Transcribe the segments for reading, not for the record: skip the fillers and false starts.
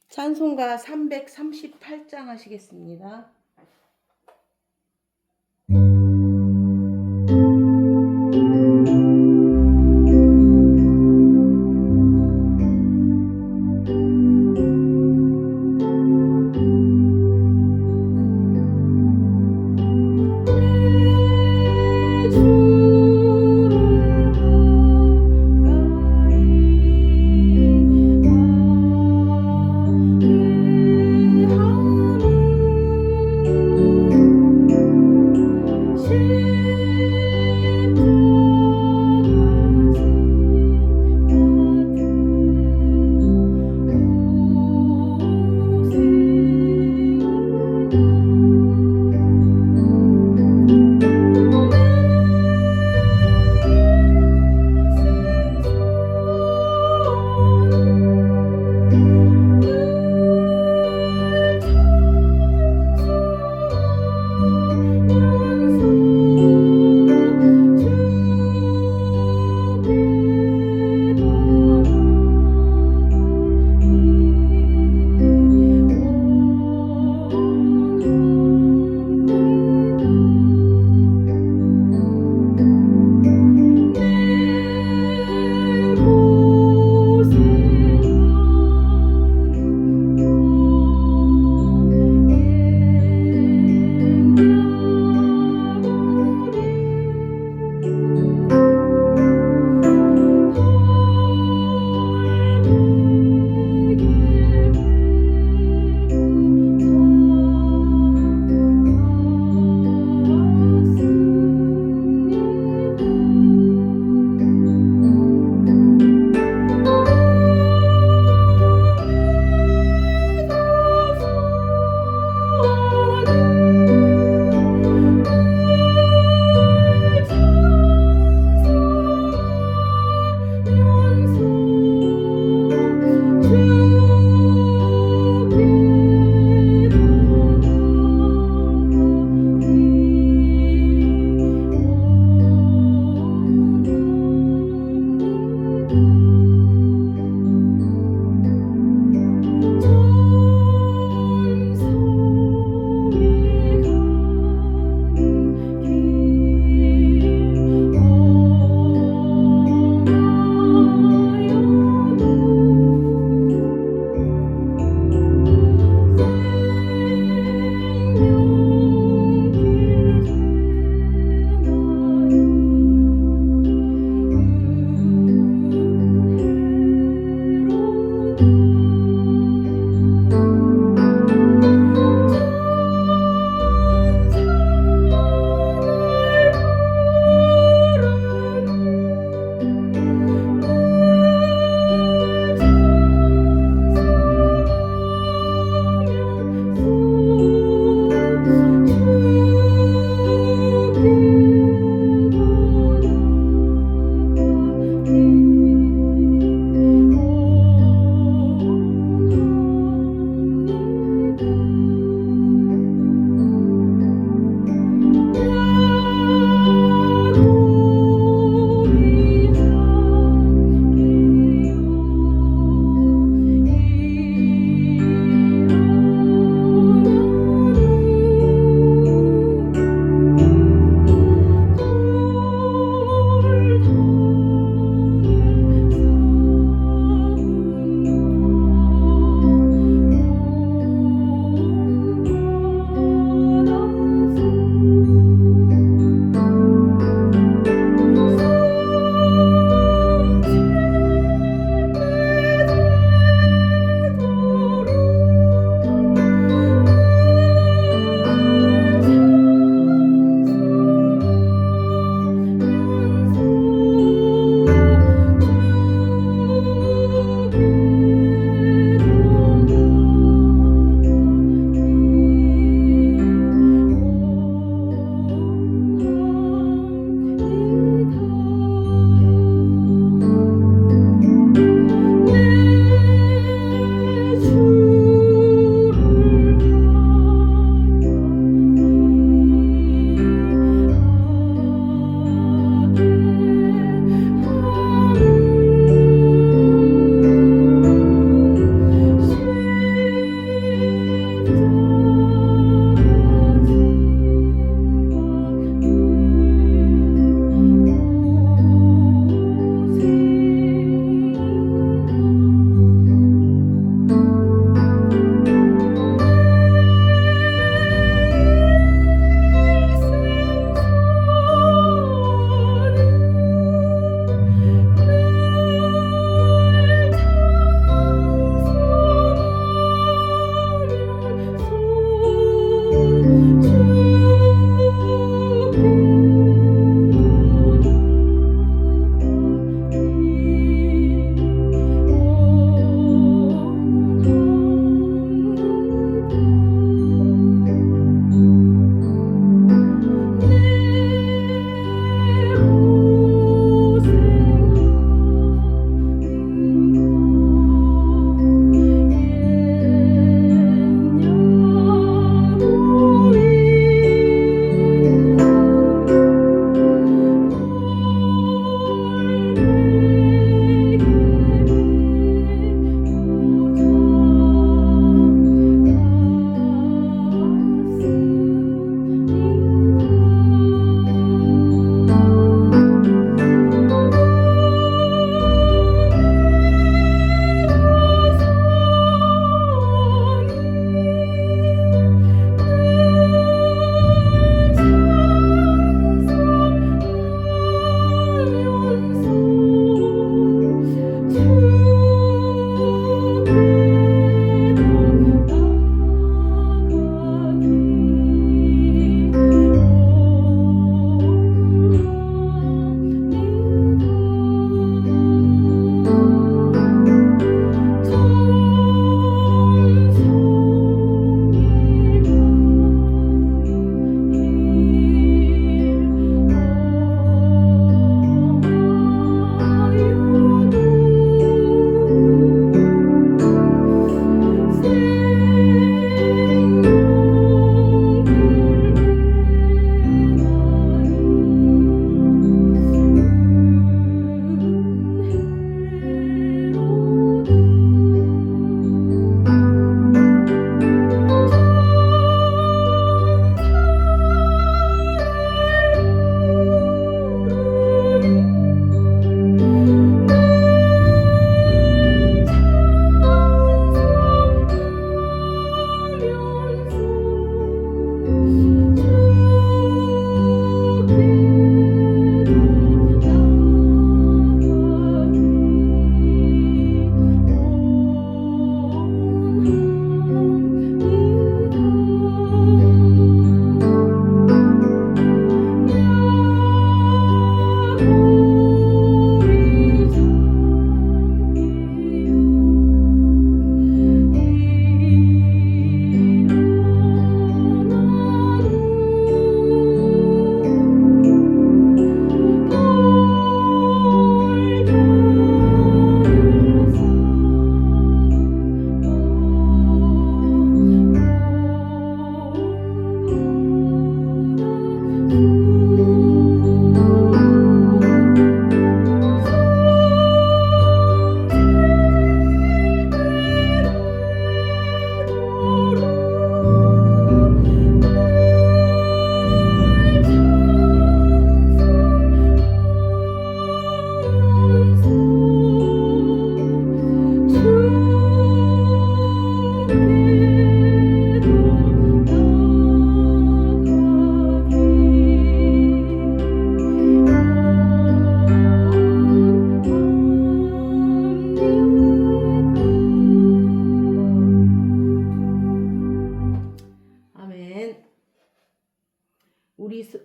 찬송가 338장 하시겠습니다.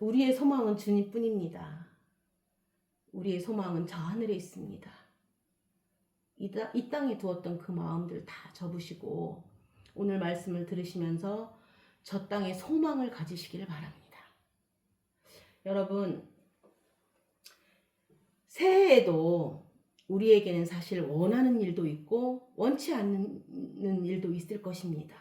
우리의 소망은 주님뿐입니다. 우리의 소망은 저 하늘에 있습니다. 이 땅에 두었던 그 마음들 다 접으시고 오늘 말씀을 들으시면서 저 땅에 소망을 가지시기를 바랍니다. 여러분, 새해에도 우리에게는 사실 원하는 일도 있고 원치 않는 일도 있을 것입니다.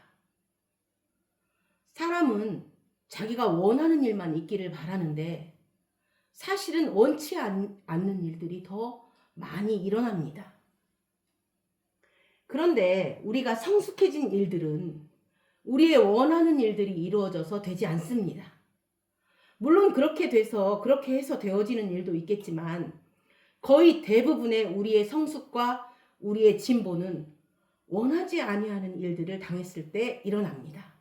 사람은 자기가 원하는 일만 있기를 바라는데 사실은 원치 않는 일들이 더 많이 일어납니다. 그런데 우리가 성숙해진 일들은 우리의 원하는 일들이 이루어져서 되지 않습니다. 물론 그렇게 해서 되어지는 일도 있겠지만 거의 대부분의 우리의 성숙과 우리의 진보는 원하지 아니하는 일들을 당했을 때 일어납니다.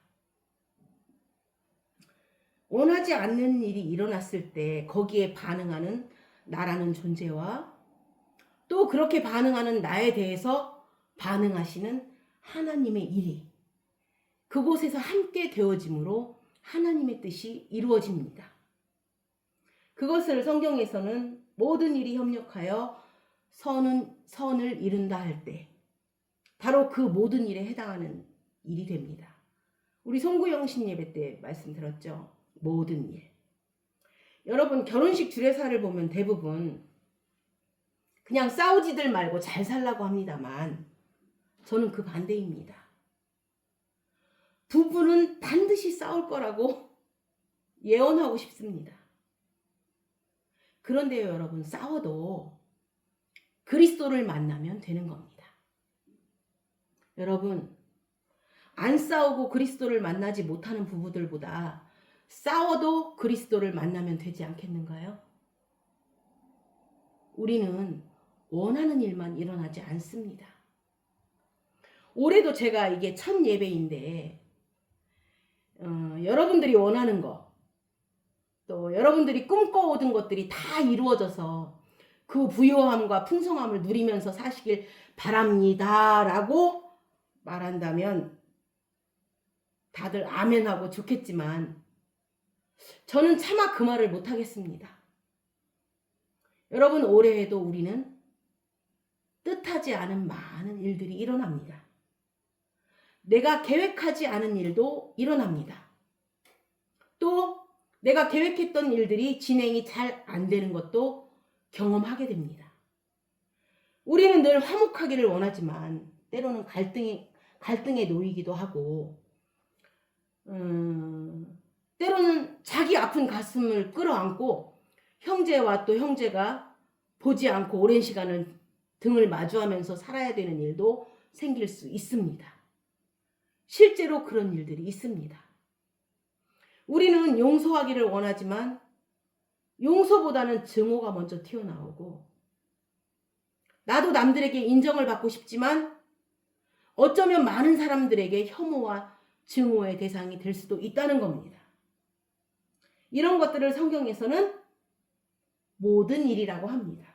원하지 않는 일이 일어났을 때 거기에 반응하는 나라는 존재와 또 그렇게 반응하는 나에 대해서 반응하시는 하나님의 일이 그곳에서 함께 되어짐으로 하나님의 뜻이 이루어집니다. 그것을 성경에서는 모든 일이 협력하여 선을 이룬다 할 때 바로 그 모든 일에 해당하는 일이 됩니다. 우리 송구영신 예배 때 말씀 들었죠? 모든 일. 여러분, 결혼식 주례사를 보면 대부분 그냥 싸우지들 말고 잘 살라고 합니다만 저는 그 반대입니다. 부부는 반드시 싸울 거라고 예언하고 싶습니다. 그런데요, 여러분, 싸워도 그리스도를 만나면 되는 겁니다. 여러분, 안 싸우고 그리스도를 만나지 못하는 부부들보다 싸워도 그리스도를 만나면 되지 않겠는가요? 우리는 원하는 일만 일어나지 않습니다. 올해도 제가 이게 첫 예배인데 여러분들이 원하는 거, 또 여러분들이 꿈꿔오던 것들이 다 이루어져서 그 부요함과 풍성함을 누리면서 사시길 바랍니다 라고 말한다면 다들 아멘하고 좋겠지만 저는 차마 그 말을 못하겠습니다. 여러분, 올해에도 우리는 뜻하지 않은 많은 일들이 일어납니다. 내가 계획하지 않은 일도 일어납니다. 또 내가 계획했던 일들이 진행이 잘 안 되는 것도 경험하게 됩니다. 우리는 늘 화목하기를 원하지만 때로는 갈등에 놓이기도 하고 때로는 자기 아픈 가슴을 끌어안고 형제와 또 형제가 보지 않고 오랜 시간을 등을 마주하면서 살아야 되는 일도 생길 수 있습니다. 실제로 그런 일들이 있습니다. 우리는 용서하기를 원하지만 용서보다는 증오가 먼저 튀어나오고 나도 남들에게 인정을 받고 싶지만 어쩌면 많은 사람들에게 혐오와 증오의 대상이 될 수도 있다는 겁니다. 이런 것들을 성경에서는 모든 일이라고 합니다.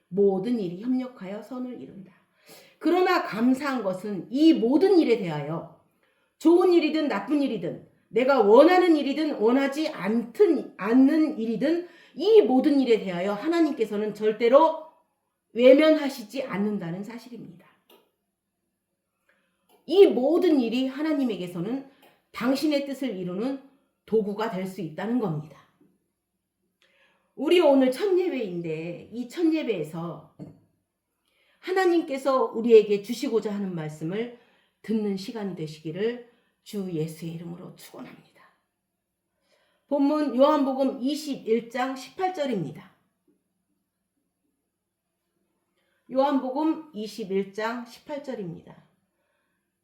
모든 일이 협력하여 선을 이룬다. 그러나 감사한 것은 이 모든 일에 대하여 좋은 일이든 나쁜 일이든 내가 원하는 일이든 원하지 않는 일이든 이 모든 일에 대하여 하나님께서는 절대로 외면하시지 않는다는 사실입니다. 이 모든 일이 하나님에게서는 당신의 뜻을 이루는 도구가 될 수 있다는 겁니다. 우리 오늘 첫 예배인데 이 첫 예배에서 하나님께서 우리에게 주시고자 하는 말씀을 듣는 시간이 되시기를 주 예수의 이름으로 축원합니다. 본문 요한복음 21장 18절입니다. 요한복음 21장 18절입니다.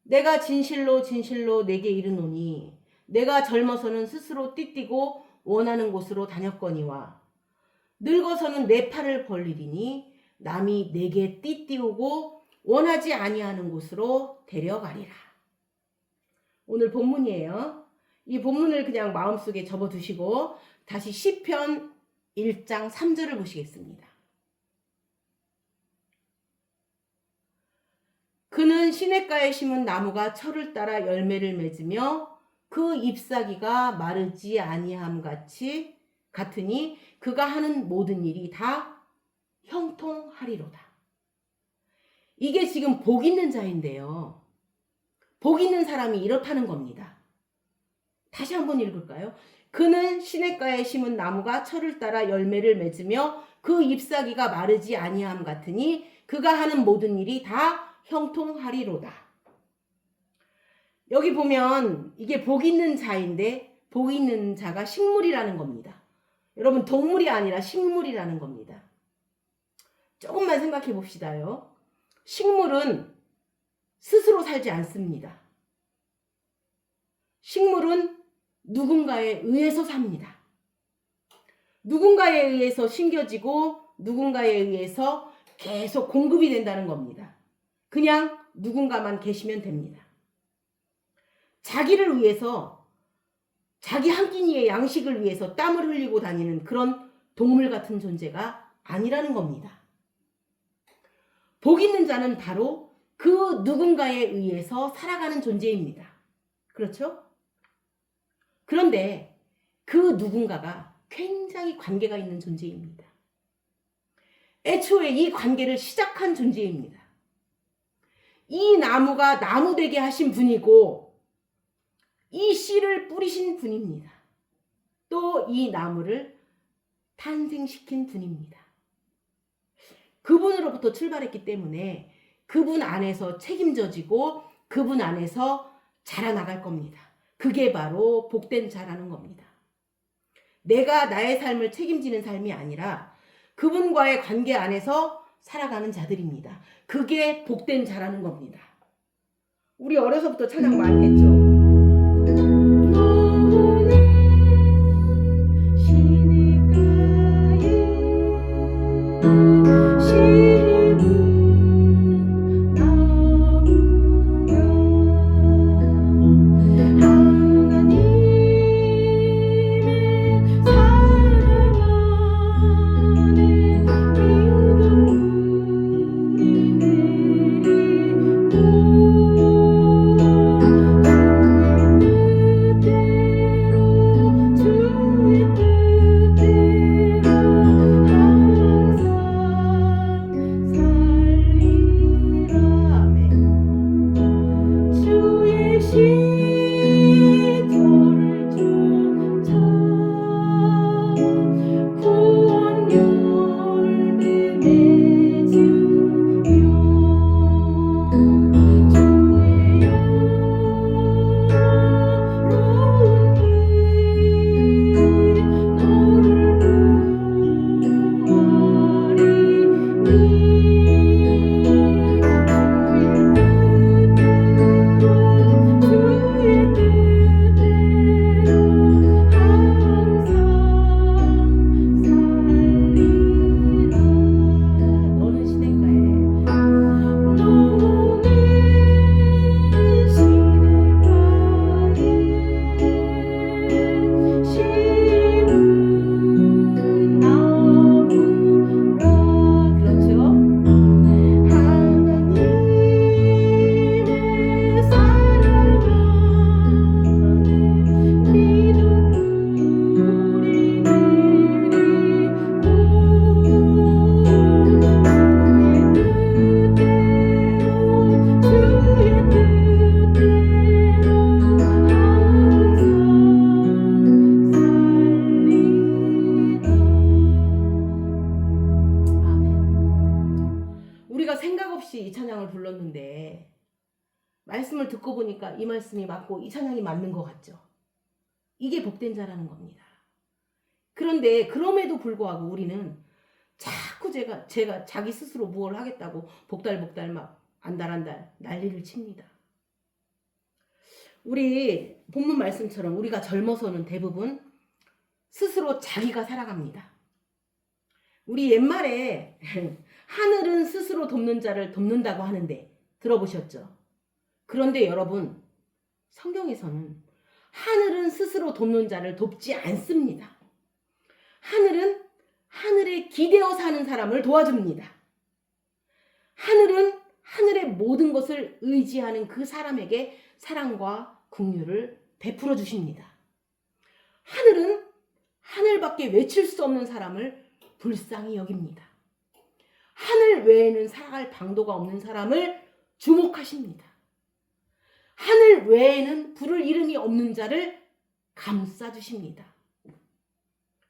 내가 진실로 진실로 내게 이르노니 내가 젊어서는 스스로 띠띠고 원하는 곳으로 다녔거니와 늙어서는 내 팔을 벌리리니 남이 내게 띠띠우고 원하지 아니하는 곳으로 데려가리라. 오늘 본문이에요. 이 본문을 그냥 마음속에 접어두시고 다시 시편 1장 3절을 보시겠습니다. 그는 시냇가에 심은 나무가 철을 따라 열매를 맺으며 그 잎사귀가 마르지 아니함 같으니 그가 하는 모든 일이 다 형통하리로다. 이게 지금 복 있는 자인데요. 복 있는 사람이 이렇다는 겁니다. 다시 한번 읽을까요? 그는 시냇가에 심은 나무가 철을 따라 열매를 맺으며 그 잎사귀가 마르지 아니함 같으니 그가 하는 모든 일이 다 형통하리로다. 여기 보면 이게 복 있는 자인데 복 있는 자가 식물이라는 겁니다. 여러분, 동물이 아니라 식물이라는 겁니다. 조금만 생각해 봅시다요. 식물은 스스로 살지 않습니다. 식물은 누군가에 의해서 삽니다. 누군가에 의해서 심겨지고 누군가에 의해서 계속 공급이 된다는 겁니다. 그냥 누군가만 계시면 됩니다. 자기를 위해서, 자기 한 끼니의 양식을 위해서 땀을 흘리고 다니는 그런 동물 같은 존재가 아니라는 겁니다. 복 있는 자는 바로 그 누군가에 의해서 살아가는 존재입니다. 그렇죠? 그런데 그 누군가가 굉장히 관계가 있는 존재입니다. 애초에 이 관계를 시작한 존재입니다. 이 나무가 나무 되게 하신 분이고 이 씨를 뿌리신 분입니다. 또 이 나무를 탄생시킨 분입니다. 그분으로부터 출발했기 때문에 그분 안에서 책임져지고 그분 안에서 자라나갈 겁니다. 그게 바로 복된 자라는 겁니다. 내가 나의 삶을 책임지는 삶이 아니라 그분과의 관계 안에서 살아가는 자들입니다. 그게 복된 자라는 겁니다. 우리 어려서부터 찬양 많이 했죠. 이 찬양을 불렀는데 말씀을 듣고 보니까 이 말씀이 맞고 이 찬양이 맞는 것 같죠. 이게 복된 자라는 겁니다. 그런데 그럼에도 불구하고 우리는 자꾸 제가 자기 스스로 무엇을 하겠다고 복달 막 안달 난리를 칩니다. 우리 본문 말씀처럼 우리가 젊어서는 대부분 스스로 자기가 살아갑니다. 우리 옛말에 하늘은 스스로 돕는 자를 돕는다고 하는데 들어보셨죠? 그런데 여러분, 성경에서는 하늘은 스스로 돕는 자를 돕지 않습니다. 하늘은 하늘에 기대어 사는 사람을 도와줍니다. 하늘은 하늘의 모든 것을 의지하는 그 사람에게 사랑과 긍휼을 베풀어 주십니다. 하늘은 하늘밖에 외칠 수 없는 사람을 불쌍히 여깁니다. 하늘 외에는 살아갈 방도가 없는 사람을 주목하십니다. 하늘 외에는 부를 이름이 없는 자를 감싸주십니다.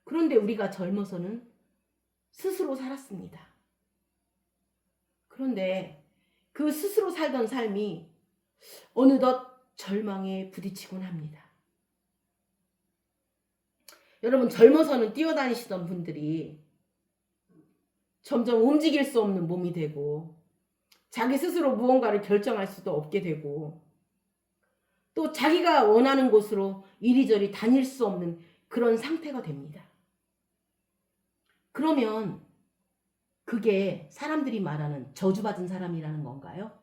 그런데 우리가 젊어서는 스스로 살았습니다. 그런데 그 스스로 살던 삶이 어느덧 절망에 부딪히곤 합니다. 여러분, 젊어서는 뛰어다니시던 분들이 점점 움직일 수 없는 몸이 되고 자기 스스로 무언가를 결정할 수도 없게 되고 또 자기가 원하는 곳으로 이리저리 다닐 수 없는 그런 상태가 됩니다. 그러면 그게 사람들이 말하는 저주받은 사람이라는 건가요?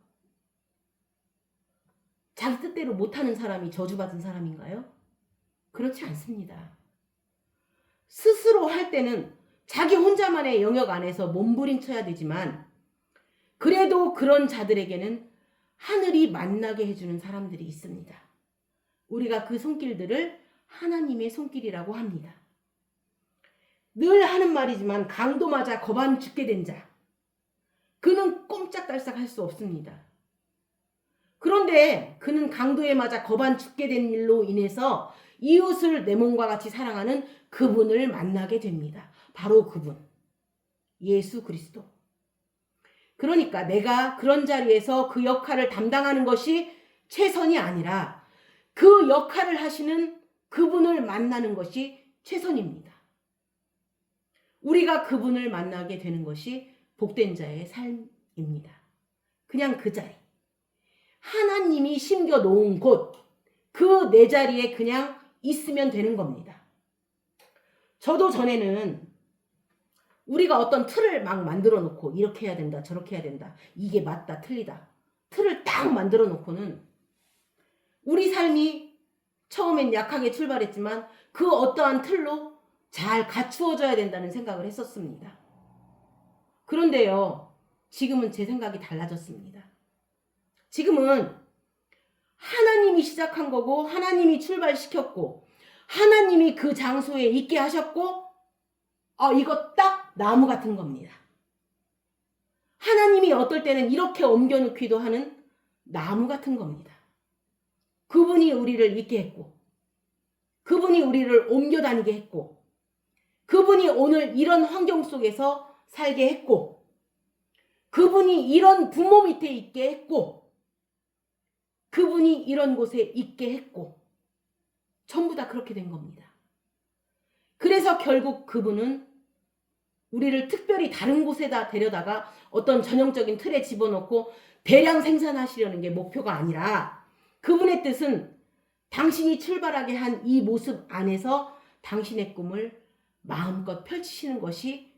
자기 뜻대로 못하는 사람이 저주받은 사람인가요? 그렇지 않습니다. 스스로 할 때는 자기 혼자만의 영역 안에서 몸부림쳐야 되지만 그래도 그런 자들에게는 하늘이 만나게 해주는 사람들이 있습니다. 우리가 그 손길들을 하나님의 손길이라고 합니다. 늘 하는 말이지만 강도 맞아 겁안 죽게 된 자, 그는 꼼짝달싹 할 수 없습니다. 그런데 그는 강도에 맞아 겁안 죽게 된 일로 인해서 이웃을 내 몸과 같이 사랑하는 그분을 만나게 됩니다. 바로 그분, 예수 그리스도. 그러니까 내가 그런 자리에서 그 역할을 담당하는 것이 최선이 아니라 그 역할을 하시는 그분을 만나는 것이 최선입니다. 우리가 그분을 만나게 되는 것이 복된 자의 삶입니다. 그냥 그 자리, 하나님이 심겨 놓은 곳, 그 내 자리에 그냥 있으면 되는 겁니다. 저도 전에는 우리가 어떤 틀을 막 만들어 놓고 이렇게 해야 된다, 저렇게 해야 된다, 이게 맞다, 틀리다, 틀을 딱 만들어 놓고는 우리 삶이 처음엔 약하게 출발했지만 그 어떠한 틀로 잘 갖추어져야 된다는 생각을 했었습니다. 그런데요, 지금은 제 생각이 달라졌습니다. 지금은 하나님이 시작한 거고 하나님이 출발시켰고 하나님이 그 장소에 있게 하셨고 이거 딱 나무 같은 겁니다. 하나님이 어떨 때는 이렇게 옮겨놓기도 하는 나무 같은 겁니다. 그분이 우리를 있게 했고 그분이 우리를 옮겨 다니게 했고 그분이 오늘 이런 환경 속에서 살게 했고 그분이 이런 부모 밑에 있게 했고 그분이 이런 곳에 있게 했고 전부 다 그렇게 된 겁니다. 그래서 결국 그분은 우리를 특별히 다른 곳에다 데려다가 어떤 전형적인 틀에 집어넣고 대량 생산하시려는 게 목표가 아니라 그분의 뜻은 당신이 출발하게 한 이 모습 안에서 당신의 꿈을 마음껏 펼치시는 것이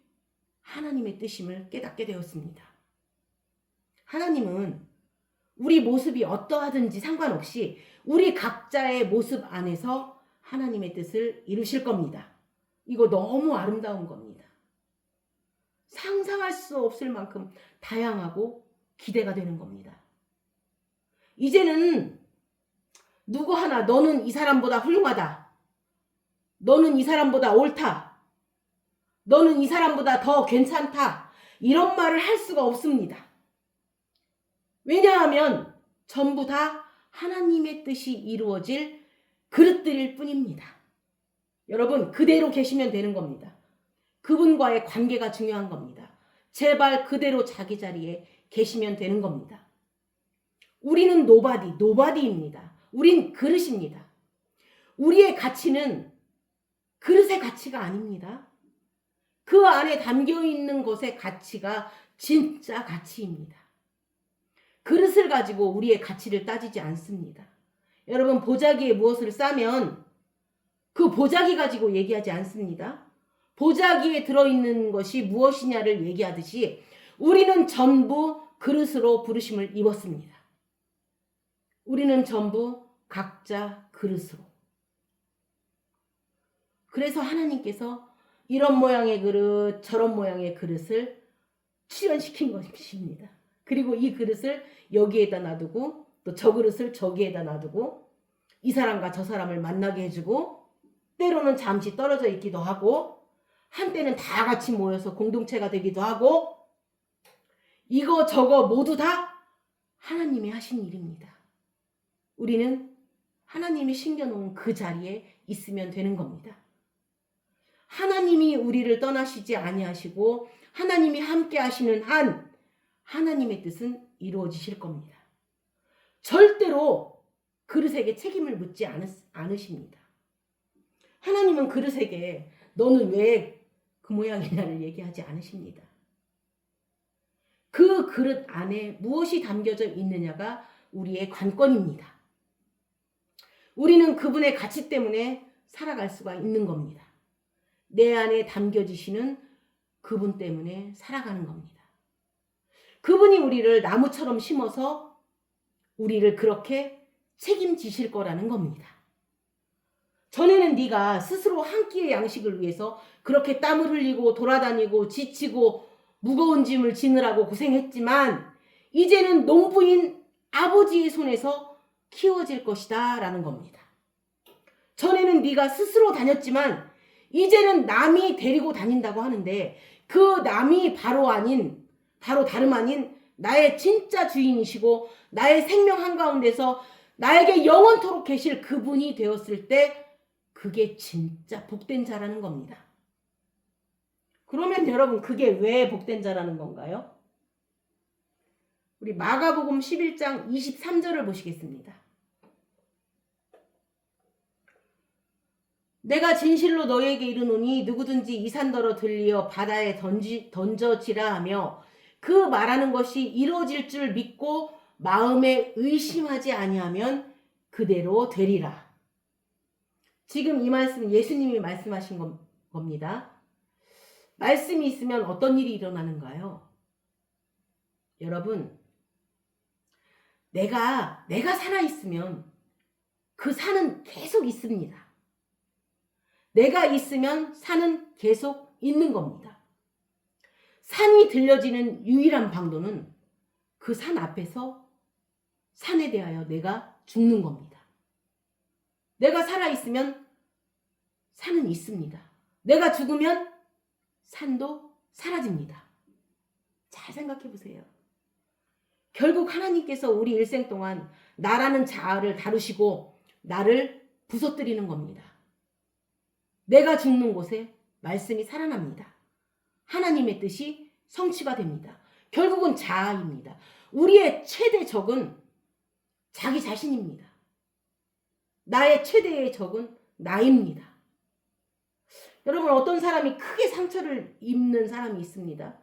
하나님의 뜻임을 깨닫게 되었습니다. 하나님은 우리 모습이 어떠하든지 상관없이 우리 각자의 모습 안에서 하나님의 뜻을 이루실 겁니다. 이거 너무 아름다운 겁니다. 상상할 수 없을 만큼 다양하고 기대가 되는 겁니다. 이제는 누구 하나 너는 이 사람보다 훌륭하다, 너는 이 사람보다 옳다, 너는 이 사람보다 더 괜찮다, 이런 말을 할 수가 없습니다. 왜냐하면 전부 다 하나님의 뜻이 이루어질 그릇들일 뿐입니다. 여러분, 그대로 계시면 되는 겁니다. 그분과의 관계가 중요한 겁니다. 제발 그대로 자기 자리에 계시면 되는 겁니다. 우리는 노바디입니다. 우린 그릇입니다. 우리의 가치는 그릇의 가치가 아닙니다. 그 안에 담겨있는 것의 가치가 진짜 가치입니다. 그릇을 가지고 우리의 가치를 따지지 않습니다. 여러분, 보자기에 무엇을 싸면 그 보자기 가지고 얘기하지 않습니다. 보자기에 들어있는 것이 무엇이냐를 얘기하듯이 우리는 전부 그릇으로 부르심을 입었습니다. 우리는 전부 각자 그릇으로. 그래서 하나님께서 이런 모양의 그릇, 저런 모양의 그릇을 출현시킨 것입니다. 그리고 이 그릇을 여기에다 놔두고 또 저 그릇을 저기에다 놔두고 이 사람과 저 사람을 만나게 해주고 때로는 잠시 떨어져 있기도 하고 한때는 다 같이 모여서 공동체가 되기도 하고 이거 저거 모두 다 하나님이 하신 일입니다. 우리는 하나님이 심겨놓은 그 자리에 있으면 되는 겁니다. 하나님이 우리를 떠나시지 아니하시고 하나님이 함께 하시는 한 하나님의 뜻은 이루어지실 겁니다. 절대로 그릇에게 책임을 묻지 않으십니다. 하나님은 그릇에게 너는 왜 그 모양이냐를 얘기하지 않으십니다. 그 그릇 안에 무엇이 담겨져 있느냐가 우리의 관건입니다. 우리는 그분의 가치 때문에 살아갈 수가 있는 겁니다. 내 안에 담겨지시는 그분 때문에 살아가는 겁니다. 그분이 우리를 나무처럼 심어서 우리를 그렇게 책임지실 거라는 겁니다. 전에는 네가 스스로 한 끼의 양식을 위해서 그렇게 땀을 흘리고 돌아다니고 지치고 무거운 짐을 지느라고 고생했지만 이제는 농부인 아버지의 손에서 키워질 것이다 라는 겁니다. 전에는 네가 스스로 다녔지만 이제는 남이 데리고 다닌다고 하는데 그 남이 바로 다름 아닌 나의 진짜 주인이시고 나의 생명 한가운데서 나에게 영원토록 계실 그분이 되었을 때 그게 진짜 복된 자라는 겁니다. 그러면 여러분 그게 왜 복된 자라는 건가요? 우리 마가복음 11장 23절을 보시겠습니다. 내가 진실로 너희에게 이르노니 누구든지 이 산더러 들리어 바다에 던져지라 하며 그 말하는 것이 이루어질 줄 믿고 마음에 의심하지 아니하면 그대로 되리라. 지금 이 말씀 예수님이 말씀하신 겁니다. 말씀이 있으면 어떤 일이 일어나는가요? 여러분, 내가 살아있으면 그 산은 계속 있습니다. 내가 있으면 산은 계속 있는 겁니다. 산이 들려지는 유일한 방도는 그 산 앞에서 산에 대하여 내가 죽는 겁니다. 내가 살아있으면 산은 있습니다. 내가 죽으면 산도 사라집니다. 잘 생각해 보세요. 결국 하나님께서 우리 일생 동안 나라는 자아를 다루시고 나를 부서뜨리는 겁니다. 내가 죽는 곳에 말씀이 살아납니다. 하나님의 뜻이 성취가 됩니다. 결국은 자아입니다. 우리의 최대 적은 자기 자신입니다. 나의 최대의 적은 나입니다. 여러분 어떤 사람이 크게 상처를 입는 사람이 있습니다.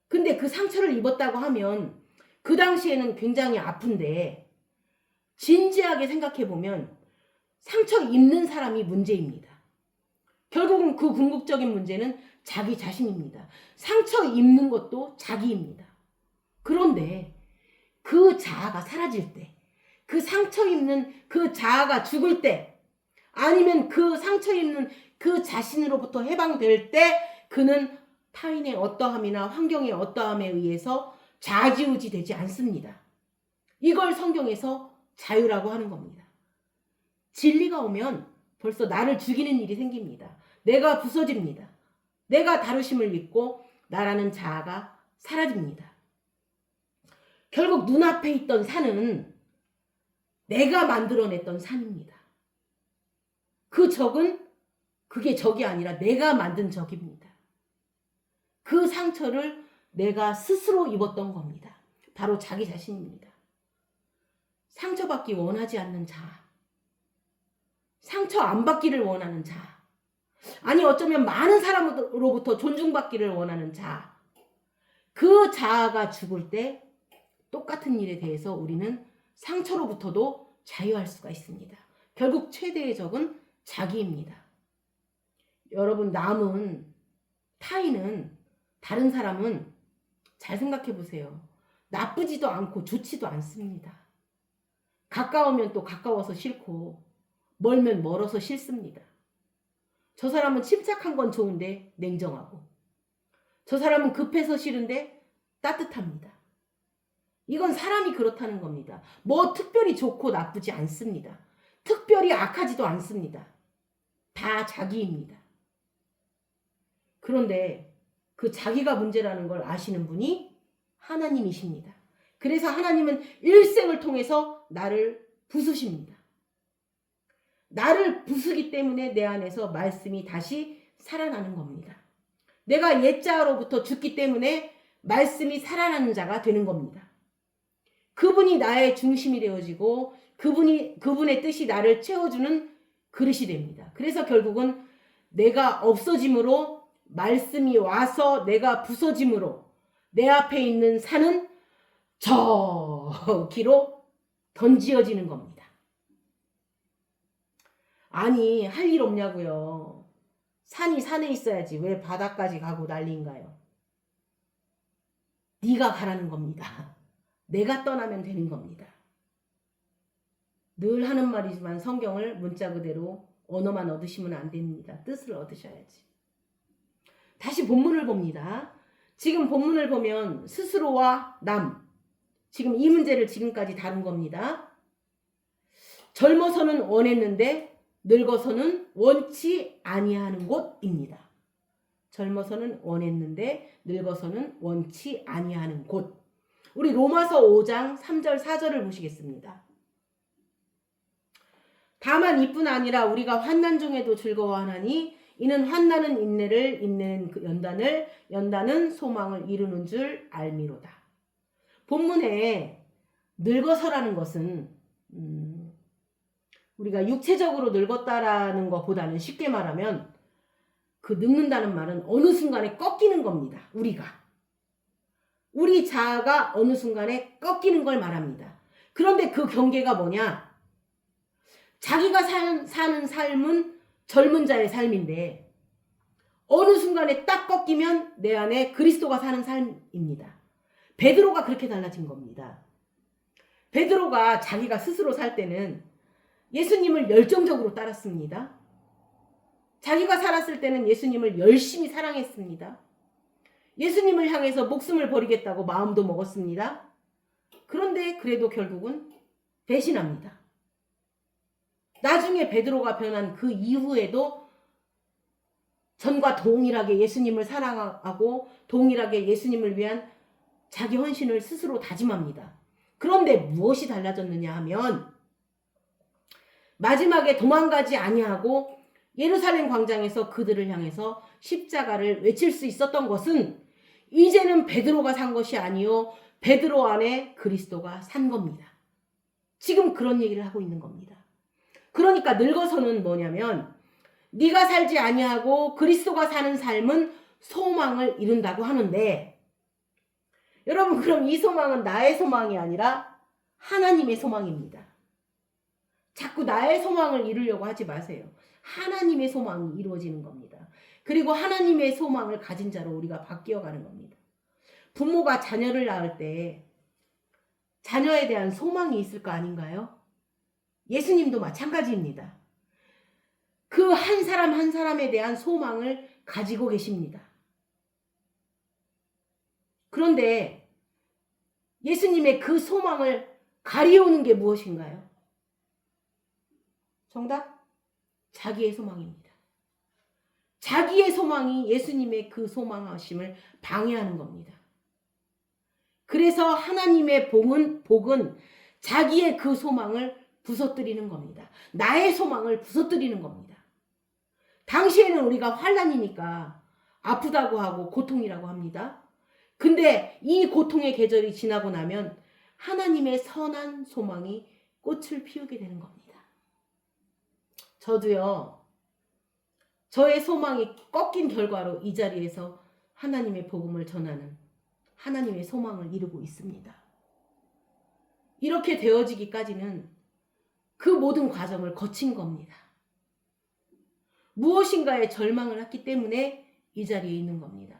근데 그 상처를 입었다고 하면 그 당시에는 굉장히 아픈데 진지하게 생각해 보면 상처 입는 사람이 문제입니다. 결국은 그 궁극적인 문제는 자기 자신입니다. 상처 입는 것도 자기입니다. 그런데 그 자아가 사라질 때, 그 상처 입는 그 자아가 죽을 때, 아니면 그 상처 입는 그 자신으로부터 해방될 때 그는 타인의 어떠함이나 환경의 어떠함에 의해서 좌지우지 되지 않습니다. 이걸 성경에서 자유라고 하는 겁니다. 진리가 오면 벌써 나를 죽이는 일이 생깁니다. 내가 부서집니다. 내가 다루심을 믿고 나라는 자아가 사라집니다. 결국 눈앞에 있던 산은 내가 만들어냈던 산입니다. 그 적은 그게 적이 아니라 내가 만든 적입니다. 그 상처를 내가 스스로 입었던 겁니다. 바로 자기 자신입니다. 상처받기 원하지 않는 자아. 상처 안 받기를 원하는 자아. 아니 어쩌면 많은 사람으로부터 존중받기를 원하는 자아. 그 자아가 죽을 때 똑같은 일에 대해서 우리는 상처로부터도 자유할 수가 있습니다. 결국 최대의 적은 자기입니다. 여러분 남은 타인은 다른 사람은 잘 생각해 보세요. 나쁘지도 않고 좋지도 않습니다. 가까우면 또 가까워서 싫고 멀면 멀어서 싫습니다. 저 사람은 침착한 건 좋은데 냉정하고 저 사람은 급해서 싫은데 따뜻합니다. 이건 사람이 그렇다는 겁니다. 뭐 특별히 좋고 나쁘지 않습니다. 특별히 악하지도 않습니다. 다 자기입니다. 그런데 그 자기가 문제라는 걸 아시는 분이 하나님이십니다. 그래서 하나님은 일생을 통해서 나를 부수십니다. 나를 부수기 때문에 내 안에서 말씀이 다시 살아나는 겁니다. 내가 옛자로부터 죽기 때문에 말씀이 살아나는 자가 되는 겁니다. 그분이 나의 중심이 되어지고 그분의 뜻이 나를 채워주는 그릇이 됩니다. 그래서 결국은 내가 없어짐으로 말씀이 와서 내가 부서짐으로 내 앞에 있는 산은 저기로 던지어지는 겁니다. 아니, 할 일 없냐고요. 산이 산에 있어야지 왜 바다까지 가고 난리인가요? 네가 가라는 겁니다. 내가 떠나면 되는 겁니다. 늘 하는 말이지만 성경을 문자 그대로 언어만 얻으시면 안 됩니다. 뜻을 얻으셔야지. 다시 본문을 봅니다. 지금 본문을 보면 스스로와 남, 지금 이 문제를 지금까지 다룬 겁니다. 젊어서는 원했는데 늙어서는 원치 아니하는 곳입니다. 젊어서는 원했는데 늙어서는 원치 아니하는 곳. 우리 로마서 5장 3절 4절을 보시겠습니다. 다만 이뿐 아니라 우리가 환난 중에도 즐거워하나니 이는 환난은 인내를, 인내는 연단을, 연단은 소망을 이루는 줄 알미로다. 본문에 늙어서라는 것은 우리가 육체적으로 늙었다라는 것보다는 쉽게 말하면 그 늙는다는 말은 어느 순간에 꺾이는 겁니다. 우리 자아가 어느 순간에 꺾이는 걸 말합니다. 그런데 그 경계가 뭐냐? 자기가 사는 삶은 젊은 자의 삶인데 어느 순간에 딱 꺾이면 내 안에 그리스도가 사는 삶입니다. 베드로가 그렇게 달라진 겁니다. 베드로가 자기가 스스로 살 때는 예수님을 열정적으로 따랐습니다. 자기가 살았을 때는 예수님을 열심히 사랑했습니다. 예수님을 향해서 목숨을 버리겠다고 마음도 먹었습니다. 그런데 그래도 결국은 배신합니다. 나중에 베드로가 변한 그 이후에도 전과 동일하게 예수님을 사랑하고 동일하게 예수님을 위한 자기 헌신을 스스로 다짐합니다. 그런데 무엇이 달라졌느냐 하면 마지막에 도망가지 아니하고 예루살렘 광장에서 그들을 향해서 십자가를 외칠 수 있었던 것은 이제는 베드로가 산 것이 아니요 베드로 안에 그리스도가 산 겁니다. 지금 그런 얘기를 하고 있는 겁니다. 그러니까 늙어서는 뭐냐면 네가 살지 아니하고 그리스도가 사는 삶은 소망을 이룬다고 하는데 여러분 그럼 이 소망은 나의 소망이 아니라 하나님의 소망입니다. 자꾸 나의 소망을 이루려고 하지 마세요. 하나님의 소망이 이루어지는 겁니다. 그리고 하나님의 소망을 가진 자로 우리가 바뀌어가는 겁니다. 부모가 자녀를 낳을 때 자녀에 대한 소망이 있을 거 아닌가요? 예수님도 마찬가지입니다. 그 한 사람 한 사람에 대한 소망을 가지고 계십니다. 그런데 예수님의 그 소망을 가리우는 게 무엇인가요? 정답? 자기의 소망입니다. 자기의 소망이 예수님의 그 소망하심을 방해하는 겁니다. 그래서 하나님의 복은 자기의 그 소망을 부서뜨리는 겁니다. 나의 소망을 부서뜨리는 겁니다. 당시에는 우리가 환난이니까 아프다고 하고 고통이라고 합니다. 근데 이 고통의 계절이 지나고 나면 하나님의 선한 소망이 꽃을 피우게 되는 겁니다. 저도요, 저의 소망이 꺾인 결과로 이 자리에서 하나님의 복음을 전하는 하나님의 소망을 이루고 있습니다. 이렇게 되어지기까지는 그 모든 과정을 거친 겁니다. 무엇인가에 절망을 했기 때문에 이 자리에 있는 겁니다.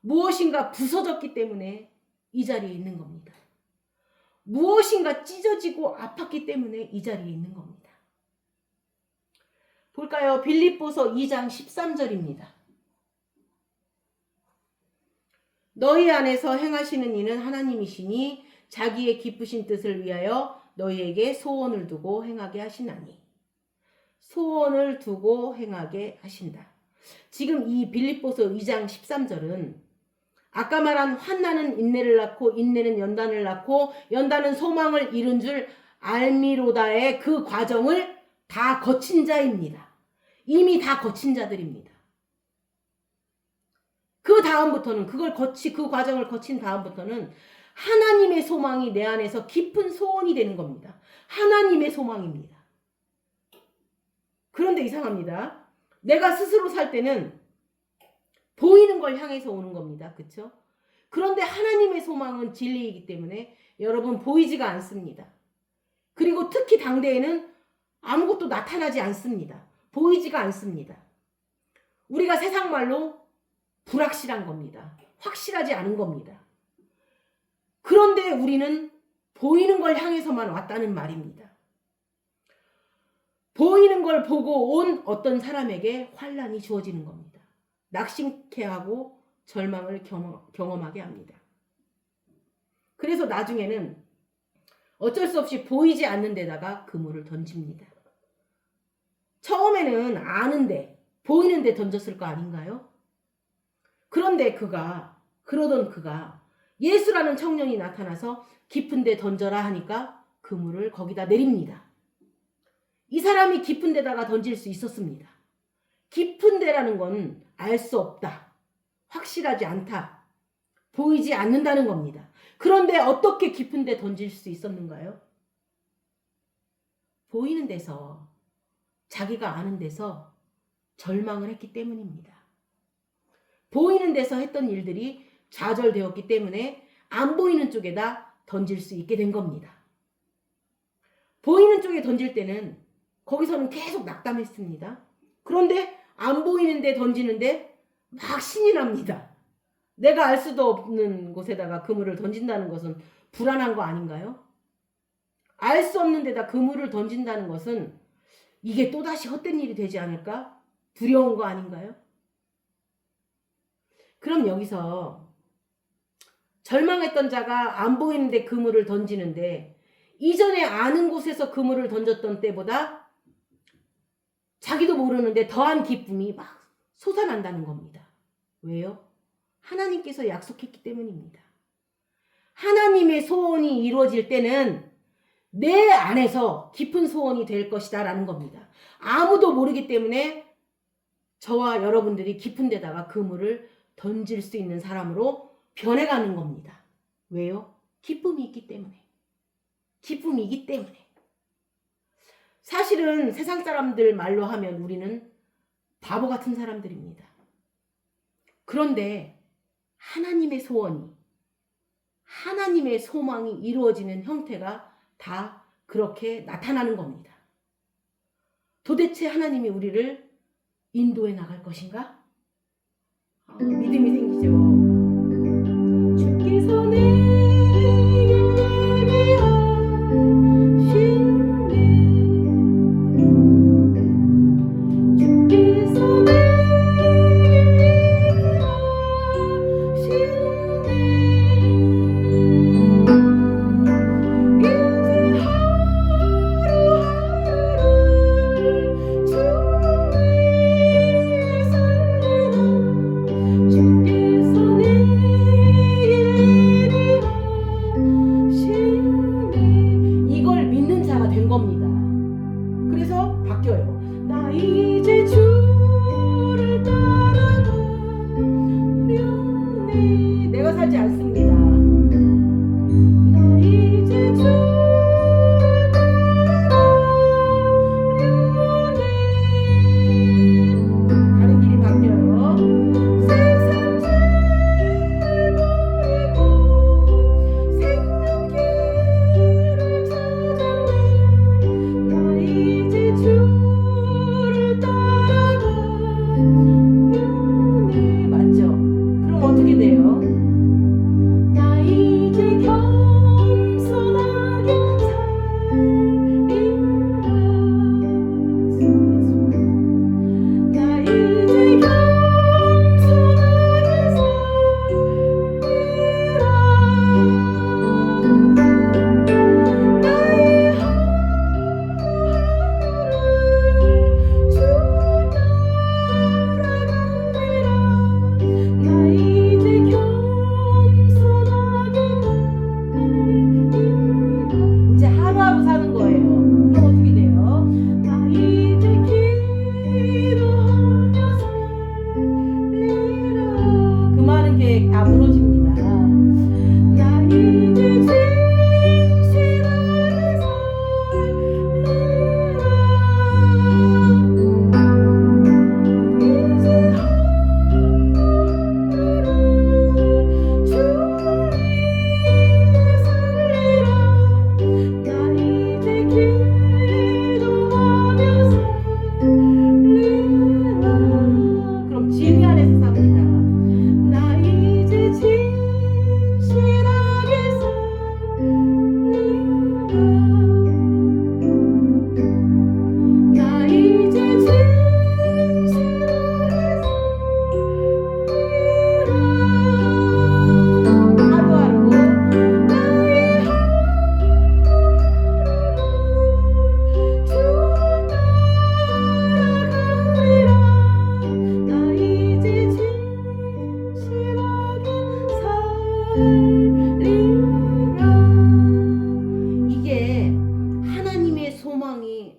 무엇인가 부서졌기 때문에 이 자리에 있는 겁니다. 무엇인가 찢어지고 아팠기 때문에 이 자리에 있는 겁니다. 볼까요? 빌립보서 2장 13절입니다. 너희 안에서 행하시는 이는 하나님이시니 자기의 기쁘신 뜻을 위하여 너희에게 소원을 두고 행하게 하시나니. 소원을 두고 행하게 하신다. 지금 이 빌립보서 2장 13절은 아까 말한 환난은 인내를 낳고 인내는 연단을 낳고 연단은 소망을 이룬 줄 알미로다의 그 과정을 다 거친 자입니다. 이미 다 거친 자들입니다. 그 다음부터는 그 과정을 거친 다음부터는 하나님의 소망이 내 안에서 깊은 소원이 되는 겁니다. 하나님의 소망입니다. 그런데 이상합니다. 내가 스스로 살 때는 보이는 걸 향해서 오는 겁니다. 그렇죠? 그런데 하나님의 소망은 진리이기 때문에 여러분 보이지가 않습니다. 그리고 특히 당대에는 아무것도 나타나지 않습니다. 보이지가 않습니다. 우리가 세상 말로 불확실한 겁니다. 확실하지 않은 겁니다. 그런데 우리는 보이는 걸 향해서만 왔다는 말입니다. 보이는 걸 보고 온 어떤 사람에게 환난이 주어지는 겁니다. 낙심케 하고 절망을 경험하게 합니다. 그래서 나중에는 어쩔 수 없이 보이지 않는 데다가 그물을 던집니다. 처음에는 아는데 보이는 데 던졌을 거 아닌가요? 그런데 그러던 그가 예수라는 청년이 나타나서 깊은 데 던져라 하니까 그물을 거기다 내립니다. 이 사람이 깊은 데다가 던질 수 있었습니다. 깊은 데라는 건 알 수 없다. 확실하지 않다. 보이지 않는다는 겁니다. 그런데 어떻게 깊은 데 던질 수 있었는가요? 보이는 데서, 자기가 아는 데서 절망을 했기 때문입니다. 보이는 데서 했던 일들이 좌절되었기 때문에 안 보이는 쪽에다 던질 수 있게 된 겁니다. 보이는 쪽에 던질 때는 거기서는 계속 낙담했습니다. 그런데 안 보이는 데 던지는데 막 신이 납니다. 내가 알 수도 없는 곳에다가 그물을 던진다는 것은 불안한 거 아닌가요? 알 수 없는 데다 그물을 던진다는 것은 이게 또다시 헛된 일이 되지 않을까? 두려운 거 아닌가요? 그럼 여기서 절망했던 자가 안 보이는데 그물을 던지는데 이전에 아는 곳에서 그물을 던졌던 때보다 자기도 모르는데 더한 기쁨이 막 솟아난다는 겁니다. 왜요? 하나님께서 약속했기 때문입니다. 하나님의 소원이 이루어질 때는 내 안에서 깊은 소원이 될 것이다 라는 겁니다. 아무도 모르기 때문에 저와 여러분들이 깊은 데다가 그물을 던질 수 있는 사람으로 변해가는 겁니다. 왜요? 기쁨이 있기 때문에. 기쁨이기 때문에. 사실은 세상 사람들 말로 하면 우리는 바보 같은 사람들입니다. 그런데 하나님의 소원이, 하나님의 소망이 이루어지는 형태가 다 그렇게 나타나는 겁니다. 도대체 하나님이 우리를 인도해 나갈 것인가? 믿음이 생기죠. 주께서 이걸 믿는 자가 된 겁니다. 그래서 바뀌어요. 나 이제 주를 따라가려네. 내가 살지 않습니다. 나 이제 주를 따라가려네. 가는 길이 바뀌어요. 세상 죄를 버리고 생명길을 찾았네. 나 이제 주를 따라가 소망이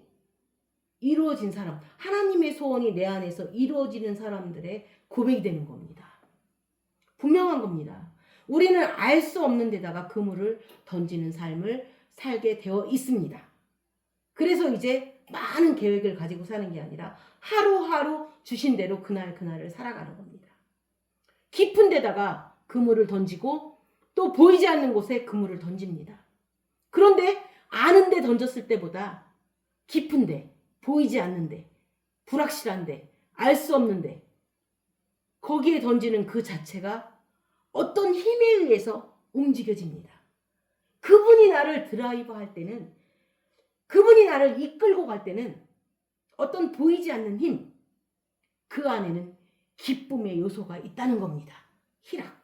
이루어진 사람, 하나님의 소원이 내 안에서 이루어지는 사람들의 고백이 되는 겁니다. 분명한 겁니다. 우리는 알 수 없는 데다가 그물을 던지는 삶을 살게 되어 있습니다. 그래서 이제 많은 계획을 가지고 사는 게 아니라 하루하루 주신 대로 그날을 살아가는 겁니다. 깊은 데다가 그물을 던지고 또 보이지 않는 곳에 그물을 던집니다. 그런데 아는 데 던졌을 때보다 깊은데, 보이지 않는데, 불확실한데, 알 수 없는데 거기에 던지는 그 자체가 어떤 힘에 의해서 움직여집니다. 그분이 나를 드라이브 할 때는, 그분이 나를 이끌고 갈 때는 어떤 보이지 않는 힘, 그 안에는 기쁨의 요소가 있다는 겁니다. 희락.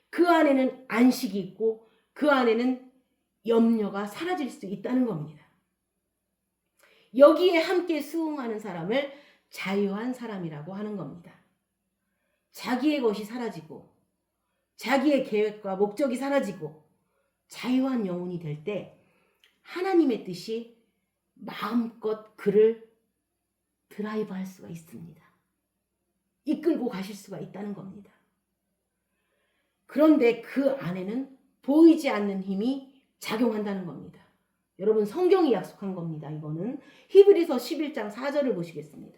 그 안에는 안식이 있고 그 안에는 염려가 사라질 수 있다는 겁니다. 여기에 함께 수긍하는 사람을 자유한 사람이라고 하는 겁니다. 자기의 것이 사라지고 자기의 계획과 목적이 사라지고 자유한 영혼이 될 때 하나님의 뜻이 마음껏 그를 드라이브할 수가 있습니다. 이끌고 가실 수가 있다는 겁니다. 그런데 그 안에는 보이지 않는 힘이 작용한다는 겁니다. 여러분, 성경이 약속한 겁니다. 이거는 히브리서 11장 4절을 보시겠습니다.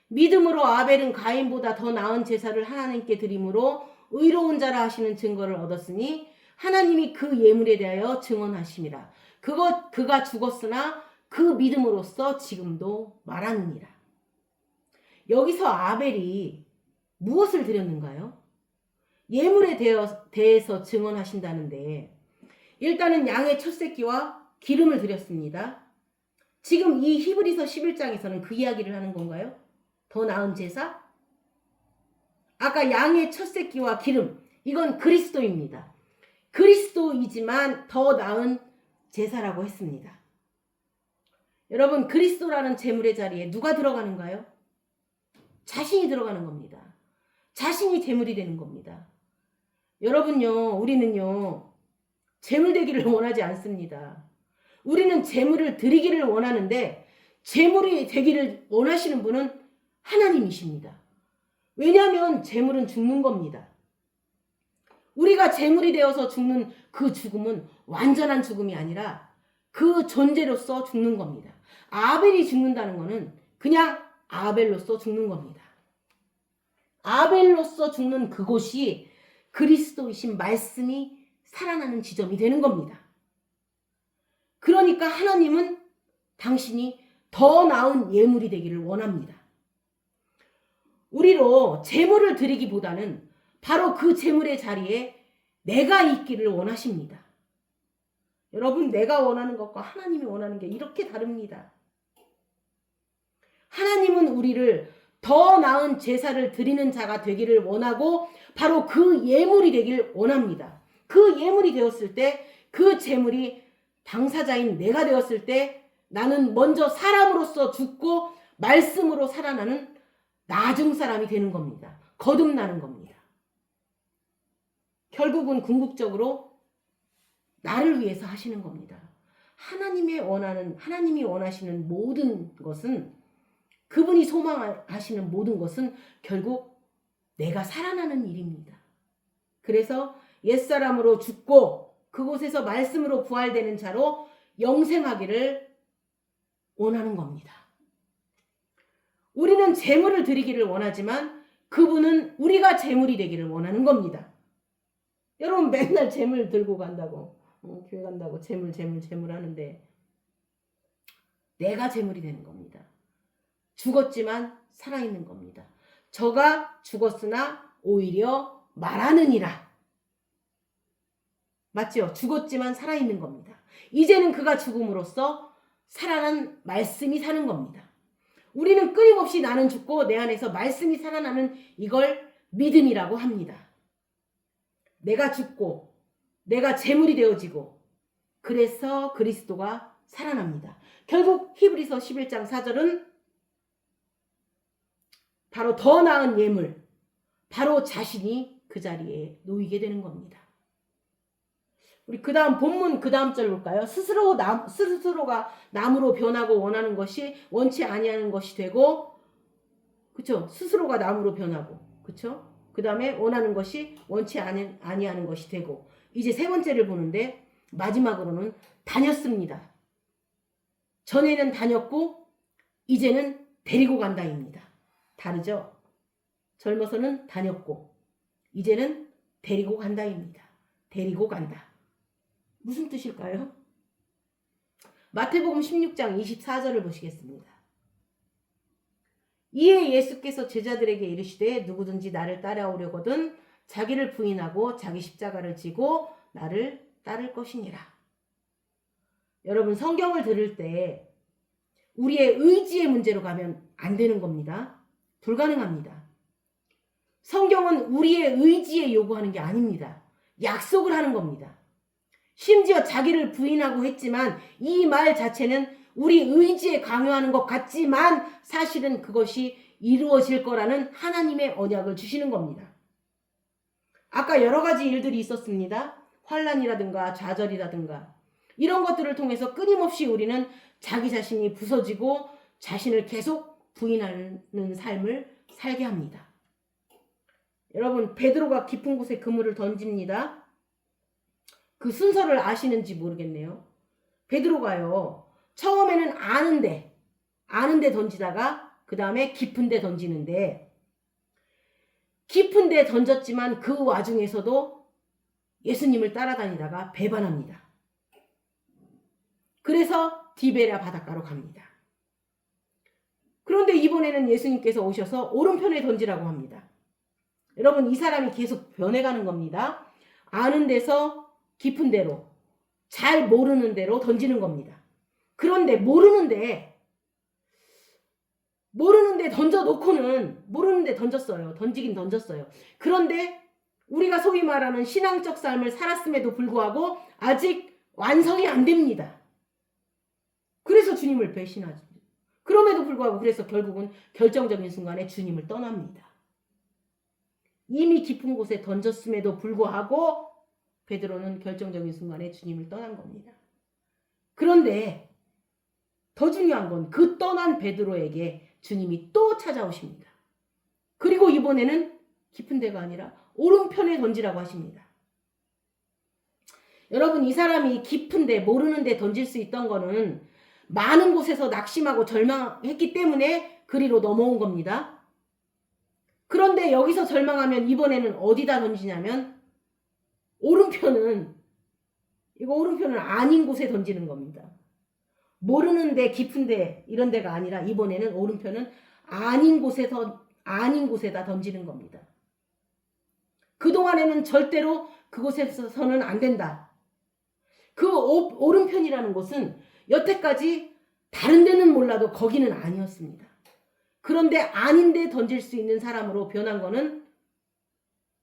믿음으로 아벨은 가인보다 더 나은 제사를 하나님께 드림으로 의로운 자라 하시는 증거를 얻었으니 하나님이 그 예물에 대하여 증언하심이라. 그가 죽었으나 그 믿음으로써 지금도 말하느니라. 여기서 아벨이 무엇을 드렸는가요? 예물에 대해서 증언하신다는데 일단은 양의 첫 새끼와 기름을 드렸습니다. 지금 이 히브리서 11장에서는 그 이야기를 하는 건가요? 더 나은 제사? 아까 양의 첫 새끼와 기름, 이건 그리스도입니다. 그리스도이지만 더 나은 제사라고 했습니다. 여러분, 그리스도라는 제물의 자리에 누가 들어가는가요? 자신이 들어가는 겁니다. 자신이 제물이 되는 겁니다. 여러분요, 우리는요, 제물 되기를 원하지 않습니다. 우리는 제물을 드리기를 원하는데 제물이 되기를 원하시는 분은 하나님이십니다. 왜냐하면 제물은 죽는 겁니다. 우리가 제물이 되어서 죽는 그 죽음은 완전한 죽음이 아니라 그 존재로서 죽는 겁니다. 아벨이 죽는다는 것은 그냥 아벨로서 죽는 겁니다. 아벨로서 죽는 그곳이 그리스도이신 말씀이 살아나는 지점이 되는 겁니다. 그러니까 하나님은 당신이 더 나은 예물이 되기를 원합니다. 우리로 제물을 드리기보다는 바로 그 제물의 자리에 내가 있기를 원하십니다. 여러분, 내가 원하는 것과 하나님이 원하는 게 이렇게 다릅니다. 하나님은 우리를 더 나은 제사를 드리는 자가 되기를 원하고 바로 그 예물이 되기를 원합니다. 그 예물이 되었을 때, 그 제물이 당사자인 내가 되었을 때 나는 먼저 사람으로서 죽고 말씀으로 살아나는 나중 사람이 되는 겁니다. 거듭나는 겁니다. 결국은 궁극적으로 나를 위해서 하시는 겁니다. 하나님이 원하시는 모든 것은, 그분이 소망하시는 모든 것은 결국 내가 살아나는 일입니다. 그래서 옛사람으로 죽고 그곳에서 말씀으로 부활되는 자로 영생하기를 원하는 겁니다. 우리는 제물을 드리기를 원하지만 그분은 우리가 제물이 되기를 원하는 겁니다. 여러분, 맨날 제물 들고 간다고, 교회 간다고 제물 하는데 내가 제물이 되는 겁니다. 죽었지만 살아있는 겁니다. 저가 죽었으나 오히려 말하느니라. 맞죠? 죽었지만 살아있는 겁니다. 이제는 그가 죽음으로써 살아난 말씀이 사는 겁니다. 우리는 끊임없이 나는 죽고 내 안에서 말씀이 살아나는 이걸 믿음이라고 합니다. 내가 죽고 내가 제물이 되어지고 그래서 그리스도가 살아납니다. 결국 히브리서 11장 4절은 바로 더 나은 예물, 바로 자신이 그 자리에 놓이게 되는 겁니다. 우리 그 다음 본문 그 다음 절 볼까요? 스스로가 남으로 변하고 원하는 것이 원치 아니하는 것이 되고, 그쵸? 스스로가 남으로 변하고, 그쵸? 그 다음에 원하는 것이 원치 아니하는 것이 되고, 이제 세 번째를 보는데 마지막으로는 다녔습니다. 전에는 다녔고 이제는 데리고 간다입니다. 다르죠? 젊어서는 다녔고 이제는 데리고 간다입니다. 데리고 간다. 무슨 뜻일까요? 마태복음 16장 24절을 보시겠습니다. 이에 예수께서 제자들에게 이르시되 누구든지 나를 따라오려거든 자기를 부인하고 자기 십자가를 지고 나를 따를 것이니라. 여러분, 성경을 들을 때 우리의 의지의 문제로 가면 안 되는 겁니다. 불가능합니다. 성경은 우리의 의지에 요구하는 게 아닙니다. 약속을 하는 겁니다. 심지어 자기를 부인하고 했지만 이 말 자체는 우리 의지에 강요하는 것 같지만 사실은 그것이 이루어질 거라는 하나님의 언약을 주시는 겁니다. 아까 여러 가지 일들이 있었습니다. 환난이라든가 좌절이라든가 이런 것들을 통해서 끊임없이 우리는 자기 자신이 부서지고 자신을 계속 부인하는 삶을 살게 합니다. 여러분, 베드로가 깊은 곳에 그물을 던집니다. 그 순서를 아시는지 모르겠네요. 베드로가요, 처음에는 아는데 던지다가 그 다음에 깊은데 던지는데, 깊은데 던졌지만 그 와중에서도 예수님을 따라다니다가 배반합니다. 그래서 디베랴 바닷가로 갑니다. 그런데 이번에는 예수님께서 오셔서 오른편에 던지라고 합니다. 여러분, 이 사람이 계속 변해가는 겁니다. 아는 데서 깊은 데로, 잘 모르는 데로 던지는 겁니다. 그런데 모르는데 모르는데 던졌어요. 던지긴 던졌어요. 그런데 우리가 소위 말하는 신앙적 삶을 살았음에도 불구하고 아직 완성이 안 됩니다. 그래서 주님을 배신하죠. 그럼에도 불구하고 그래서 결국은 결정적인 순간에 주님을 떠납니다. 이미 깊은 곳에 던졌음에도 불구하고 베드로는 결정적인 순간에 주님을 떠난 겁니다. 그런데 더 중요한 건 그 떠난 베드로에게 주님이 또 찾아오십니다. 그리고 이번에는 깊은 데가 아니라 오른편에 던지라고 하십니다. 여러분, 이 사람이 깊은 데, 모르는 데 던질 수 있던 거는 많은 곳에서 낙심하고 절망했기 때문에 그리로 넘어온 겁니다. 그런데 여기서 절망하면 이번에는 어디다 던지냐면 오른편은 아닌 곳에 던지는 겁니다. 모르는데 깊은데 이런 데가 아니라 이번에는 오른편은 아닌 곳에다 던지는 겁니다. 그동안에는 절대로 그곳에서는 안 된다. 그 오른편이라는 곳은 여태까지 다른 데는 몰라도 거기는 아니었습니다. 그런데 아닌데 던질 수 있는 사람으로 변한 거는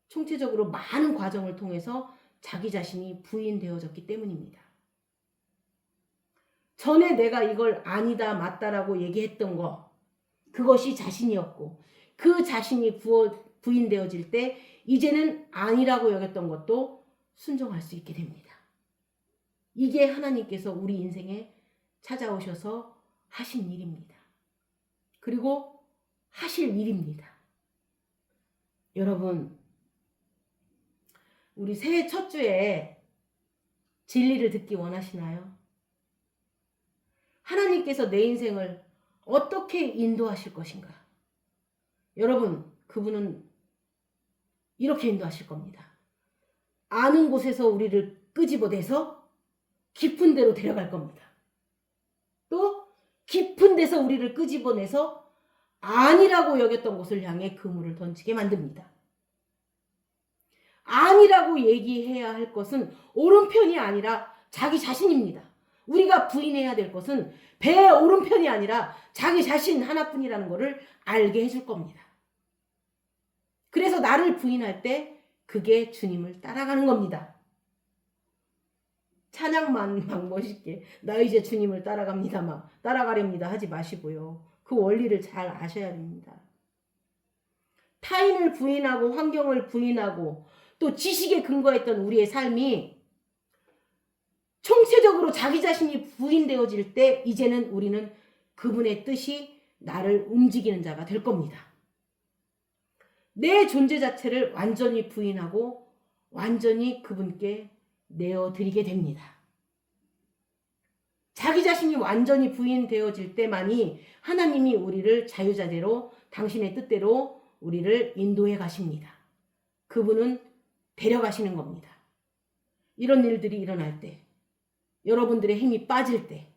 총체적으로 많은 과정을 통해서 자기 자신이 부인되어졌기 때문입니다. 전에 내가 이걸 아니다 맞다라고 얘기했던 거, 그것이 자신이었고 그 자신이 부인되어질 때 이제는 아니라고 여겼던 것도 순종할 수 있게 됩니다. 이게 하나님께서 우리 인생에 찾아오셔서 하신 일입니다. 그리고 하실 일입니다. 여러분, 우리 새해 첫 주에 진리를 듣기 원하시나요? 하나님께서 내 인생을 어떻게 인도하실 것인가? 여러분, 그분은 이렇게 인도하실 겁니다. 아는 곳에서 우리를 끄집어내서 깊은 데로 데려갈 겁니다. 또 깊은 데서 우리를 끄집어내서 아니라고 여겼던 곳을 향해 그물을 던지게 만듭니다. 아니라고 얘기해야 할 것은 오른편이 아니라 자기 자신입니다. 우리가 부인해야 될 것은 배의 오른편이 아니라 자기 자신 하나뿐이라는 것을 알게 해줄 겁니다. 그래서 나를 부인할 때 그게 주님을 따라가는 겁니다. 찬양만 막 멋있게 나 이제 주님을 따라갑니다 막 따라가렵니다 하지 마시고요. 그 원리를 잘 아셔야 됩니다. 타인을 부인하고 환경을 부인하고 또 지식에 근거했던 우리의 삶이 총체적으로 자기 자신이 부인되어질 때 이제는 우리는 그분의 뜻이 나를 움직이는 자가 될 겁니다. 내 존재 자체를 완전히 부인하고 완전히 그분께 내어드리게 됩니다. 자기 자신이 완전히 부인되어질 때만이 하나님이 우리를 자유자재로 당신의 뜻대로 우리를 인도해 가십니다. 그분은 데려가시는 겁니다. 이런 일들이 일어날 때, 여러분들의 힘이 빠질 때,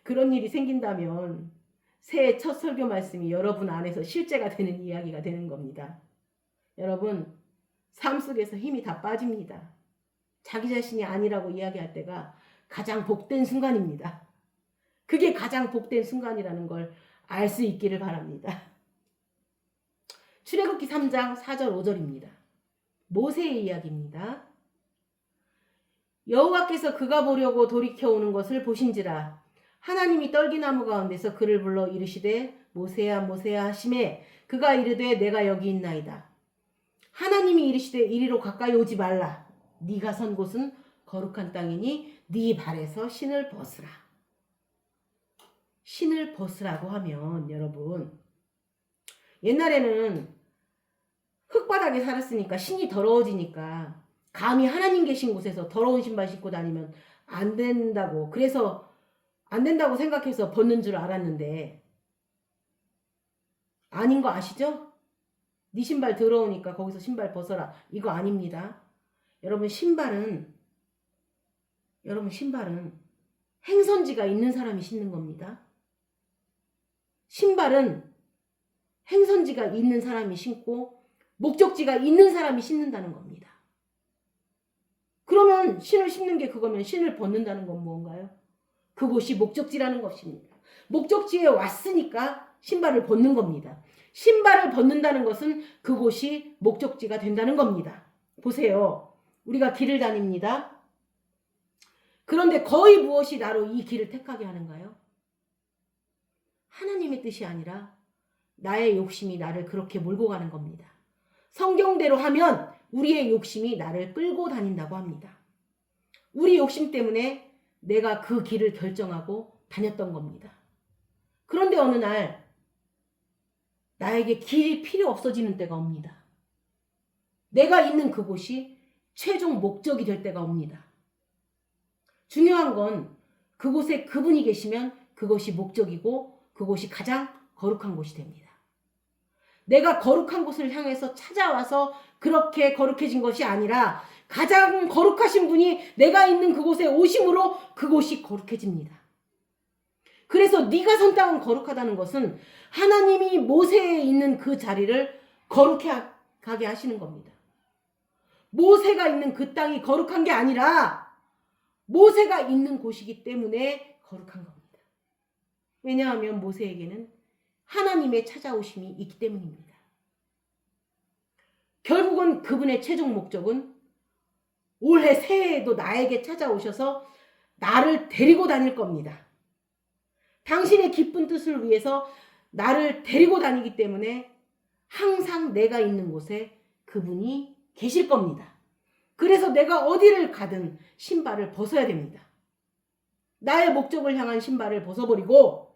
그런 일이 생긴다면 새해 첫 설교 말씀이 여러분 안에서 실제가 되는 이야기가 되는 겁니다. 여러분, 삶 속에서 힘이 다 빠집니다. 자기 자신이 아니라고 이야기할 때가 가장 복된 순간입니다. 그게 가장 복된 순간이라는 걸 알 수 있기를 바랍니다. 출애굽기 3장 4절 5절입니다. 모세의 이야기입니다. 여호와께서 그가 보려고 돌이켜오는 것을 보신지라 하나님이 떨기나무 가운데서 그를 불러 이르시되 모세야 모세야 하시매 그가 이르되 내가 여기 있나이다. 하나님이 이르시되 이리로 가까이 오지 말라. 네가 선 곳은 거룩한 땅이니 네 발에서 신을 벗으라. 신을 벗으라고 하면 여러분, 옛날에는 흙바닥에 살았으니까 신이 더러워지니까 감히 하나님 계신 곳에서 더러운 신발 신고 다니면 안 된다고, 그래서 안 된다고 생각해서 벗는 줄 알았는데 아닌 거 아시죠? 네 신발 더러우니까 거기서 신발 벗어라. 이거 아닙니다. 여러분 신발은 행선지가 있는 사람이 신는 겁니다. 신발은 행선지가 있는 사람이 신고 목적지가 있는 사람이 신는다는 겁니다. 그러면 신을 신는 게 그거면 신을 벗는다는 건 뭔가요? 그곳이 목적지라는 것입니다. 목적지에 왔으니까 신발을 벗는 겁니다. 신발을 벗는다는 것은 그곳이 목적지가 된다는 겁니다. 보세요. 우리가 길을 다닙니다. 그런데 거의 무엇이 나로 이 길을 택하게 하는가요? 하나님의 뜻이 아니라 나의 욕심이 나를 그렇게 몰고 가는 겁니다. 성경대로 하면 우리의 욕심이 나를 끌고 다닌다고 합니다. 우리 욕심 때문에 내가 그 길을 결정하고 다녔던 겁니다. 그런데 어느 날 나에게 길이 필요 없어지는 때가 옵니다. 내가 있는 그곳이 최종 목적이 될 때가 옵니다. 중요한 건 그곳에 그분이 계시면 그것이 목적이고 그곳이 가장 거룩한 곳이 됩니다. 내가 거룩한 곳을 향해서 찾아와서 그렇게 거룩해진 것이 아니라 가장 거룩하신 분이 내가 있는 그곳에 오심으로 그곳이 거룩해집니다. 그래서 네가 선 땅은 거룩하다는 것은 하나님이 모세에 있는 그 자리를 거룩하게 하시는 겁니다. 모세가 있는 그 땅이 거룩한 게 아니라 모세가 있는 곳이기 때문에 거룩한 겁니다. 왜냐하면 모세에게는 하나님의 찾아오심이 있기 때문입니다. 결국은 그분의 최종 목적은 올해 새해에도 나에게 찾아오셔서 나를 데리고 다닐 겁니다. 당신의 기쁜 뜻을 위해서 나를 데리고 다니기 때문에 항상 내가 있는 곳에 그분이 계실 겁니다. 그래서 내가 어디를 가든 신발을 벗어야 됩니다. 나의 목적을 향한 신발을 벗어버리고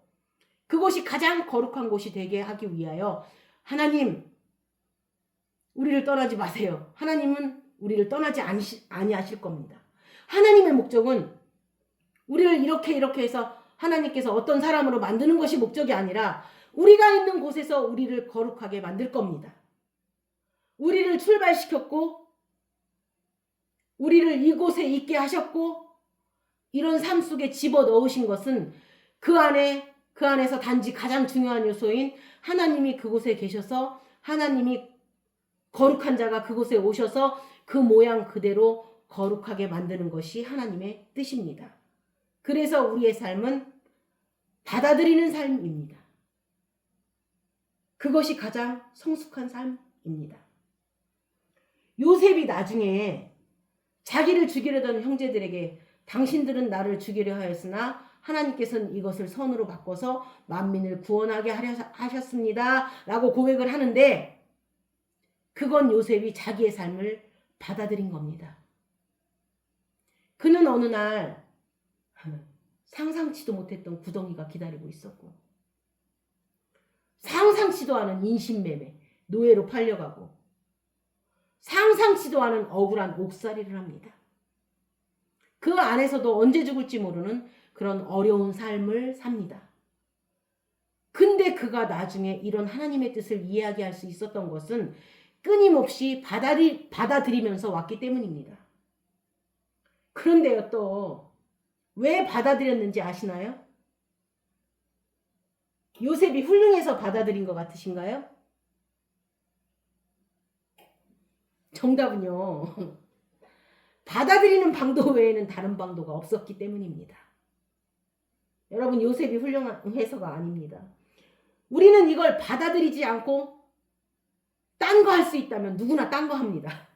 그곳이 가장 거룩한 곳이 되게 하기 위하여 하나님, 우리를 떠나지 마세요. 하나님은 우리를 떠나지 아니하실 겁니다. 하나님의 목적은 우리를 이렇게 해서 하나님께서 어떤 사람으로 만드는 것이 목적이 아니라 우리가 있는 곳에서 우리를 거룩하게 만들 겁니다. 우리를 출발시켰고 우리를 이곳에 있게 하셨고 이런 삶 속에 집어넣으신 것은 그 안에서 단지 가장 중요한 요소인 하나님이 그곳에 계셔서 하나님이 거룩한 자가 그곳에 오셔서 그 모양 그대로 거룩하게 만드는 것이 하나님의 뜻입니다. 그래서 우리의 삶은 받아들이는 삶입니다. 그것이 가장 성숙한 삶입니다. 요셉이 나중에 자기를 죽이려던 형제들에게 당신들은 나를 죽이려 하였으나 하나님께서는 이것을 선으로 바꿔서 만민을 구원하게 하셨습니다. 라고 고백을 하는데 그건 요셉이 자기의 삶을 받아들인 겁니다. 그는 어느 날 상상치도 못했던 구덩이가 기다리고 있었고, 상상치도 않은 인신매매, 노예로 팔려가고, 상상치도 않은 억울한 옥살이를 합니다. 그 안에서도 언제 죽을지 모르는 그런 어려운 삶을 삽니다. 근데 그가 나중에 이런 하나님의 뜻을 이야기할 수 있었던 것은 끊임없이 받아들이면서 왔기 때문입니다. 그런데요, 또 왜 받아들였는지 아시나요? 요셉이 훌륭해서 받아들인 것 같으신가요? 정답은요, 받아들이는 방도 외에는 다른 방도가 없었기 때문입니다. 여러분, 요셉이 훌륭해서가 아닙니다. 우리는 이걸 받아들이지 않고 딴 거 할 수 있다면 누구나 딴 거 합니다.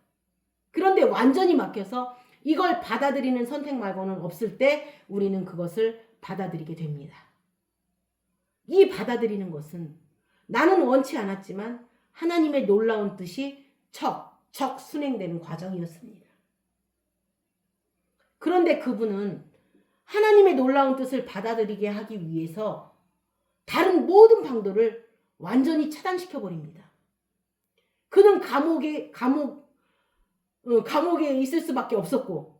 그런데 완전히 막혀서 이걸 받아들이는 선택 말고는 없을 때 우리는 그것을 받아들이게 됩니다. 이 받아들이는 것은 나는 원치 않았지만 하나님의 놀라운 뜻이 척 순행되는 과정이었습니다. 그런데 그분은 하나님의 놀라운 뜻을 받아들이게 하기 위해서 다른 모든 방도를 완전히 차단시켜버립니다. 그는 감옥에 있을 수밖에 없었고,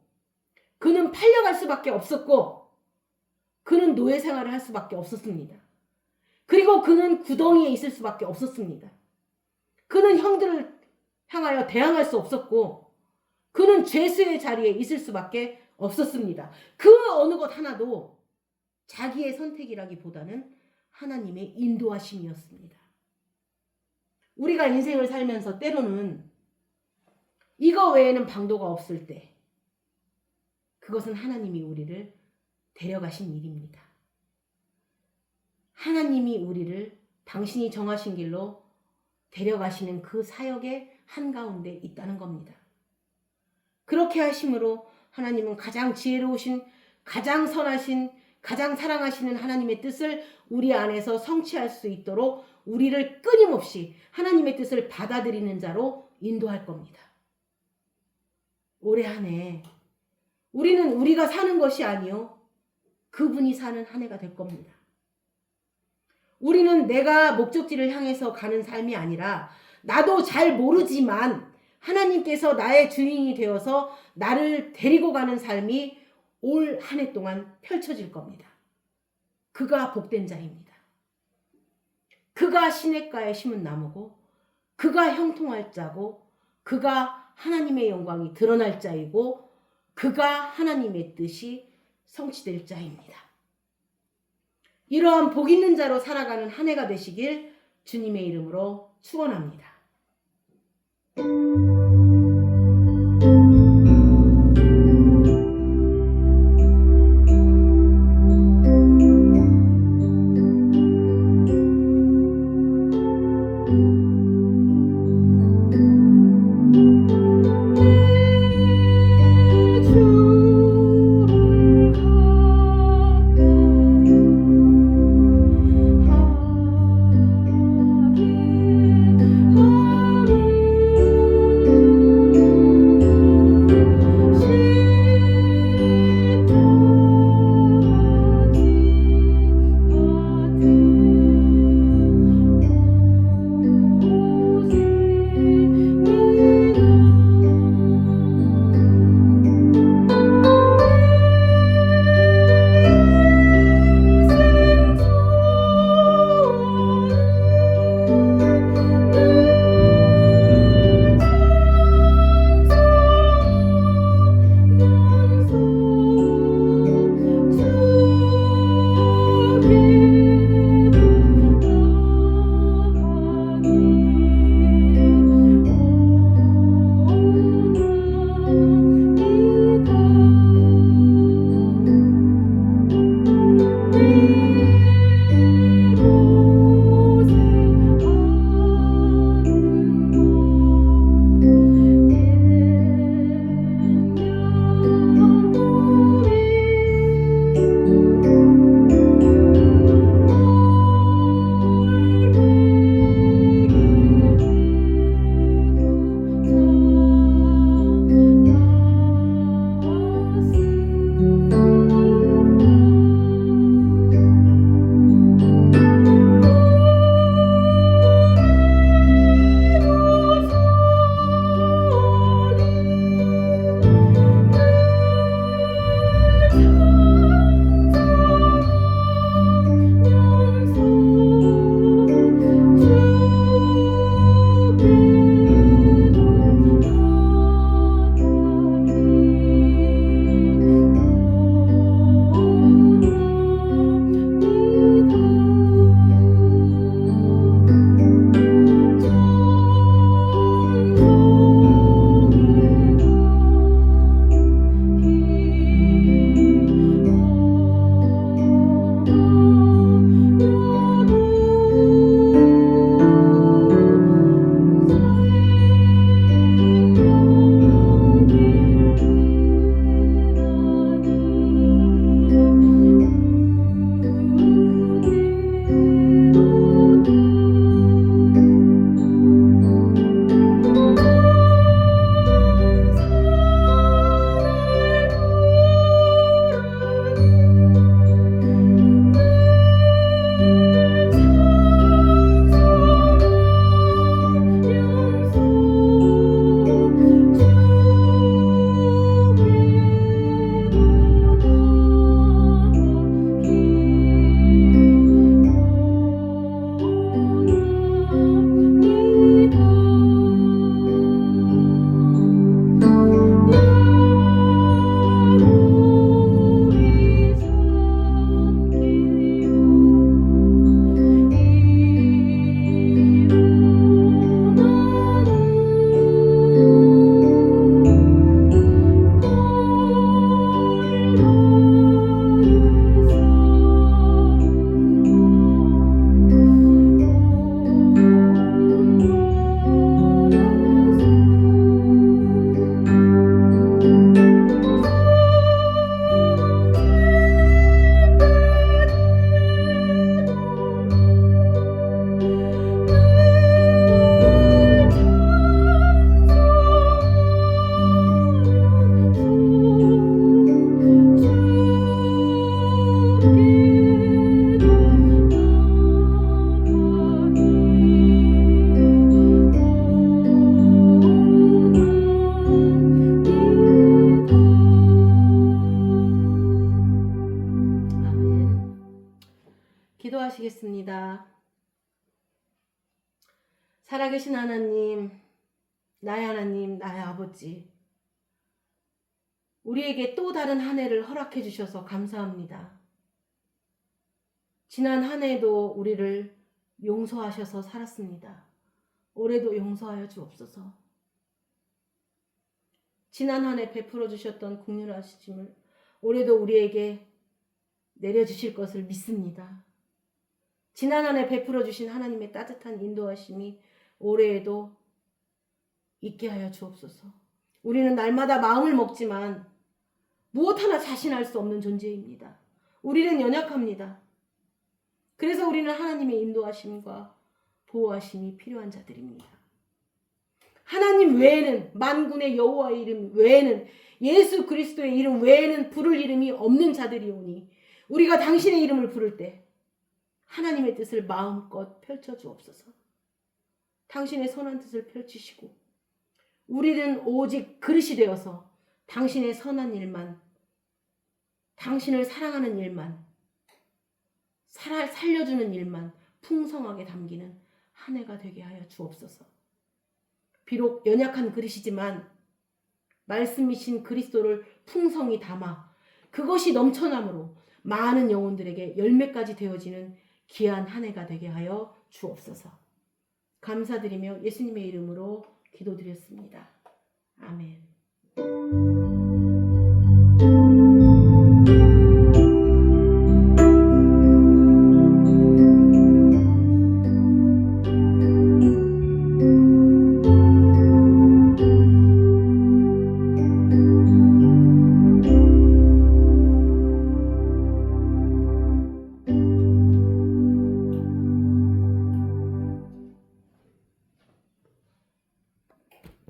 그는 팔려갈 수밖에 없었고, 그는 노예 생활을 할 수밖에 없었습니다. 그리고 그는 구덩이에 있을 수밖에 없었습니다. 그는 형들을 향하여 대항할 수 없었고, 그는 죄수의 자리에 있을 수밖에 없었습니다. 그 어느 것 하나도 자기의 선택이라기보다는 하나님의 인도하심이었습니다. 우리가 인생을 살면서 때로는 이거 외에는 방도가 없을 때 그것은 하나님이 우리를 데려가신 일입니다. 하나님이 우리를 당신이 정하신 길로 데려가시는 그 사역의 한가운데 있다는 겁니다. 그렇게 하심으로 하나님은 가장 지혜로우신, 가장 선하신, 가장 사랑하시는 하나님의 뜻을 우리 안에서 성취할 수 있도록 우리를 끊임없이 하나님의 뜻을 받아들이는 자로 인도할 겁니다. 올해 한 해 우리는 우리가 사는 것이 아니요 그분이 사는 한 해가 될 겁니다. 우리는 내가 목적지를 향해서 가는 삶이 아니라 나도 잘 모르지만 하나님께서 나의 주인이 되어서 나를 데리고 가는 삶이 올 한 해 동안 펼쳐질 겁니다. 그가 복된 자입니다. 그가 시냇가에 심은 나무고, 그가 형통할 자고, 그가 하나님의 영광이 드러날 자이고, 그가 하나님의 뜻이 성취될 자입니다. 이러한 복 있는 자로 살아가는 한 해가 되시길 주님의 이름으로 축원합니다. 기도하시겠습니다. 살아계신 하나님, 나의 하나님, 나의 아버지, 우리에게 또 다른 한 해를 허락해 주셔서 감사합니다. 지난 한 해도 우리를 용서하셔서 살았습니다. 올해도 용서하여 주옵소서. 지난 한 해 베풀어 주셨던 긍휼하심을 올해도 우리에게 내려주실 것을 믿습니다. 지난 한 해 베풀어 주신 하나님의 따뜻한 인도하심이 올해에도 있게 하여 주옵소서. 우리는 날마다 마음을 먹지만 무엇 하나 자신할 수 없는 존재입니다. 우리는 연약합니다. 그래서 우리는 하나님의 인도하심과 보호하심이 필요한 자들입니다. 하나님 외에는, 만군의 여호와의 이름 외에는, 예수 그리스도의 이름 외에는 부를 이름이 없는 자들이오니 우리가 당신의 이름을 부를 때 하나님의 뜻을 마음껏 펼쳐 주옵소서. 당신의 선한 뜻을 펼치시고 우리는 오직 그릇이 되어서 당신의 선한 일만, 당신을 사랑하는 일만, 살려주는 일만 풍성하게 담기는 한 해가 되게 하여 주옵소서. 비록 연약한 그릇이지만 말씀이신 그리스도를 풍성히 담아 그것이 넘쳐남으로 많은 영혼들에게 열매까지 되어지는 귀한 한 해가 되게 하여 주옵소서. 감사드리며 예수님의 이름으로 기도드렸습니다. 아멘.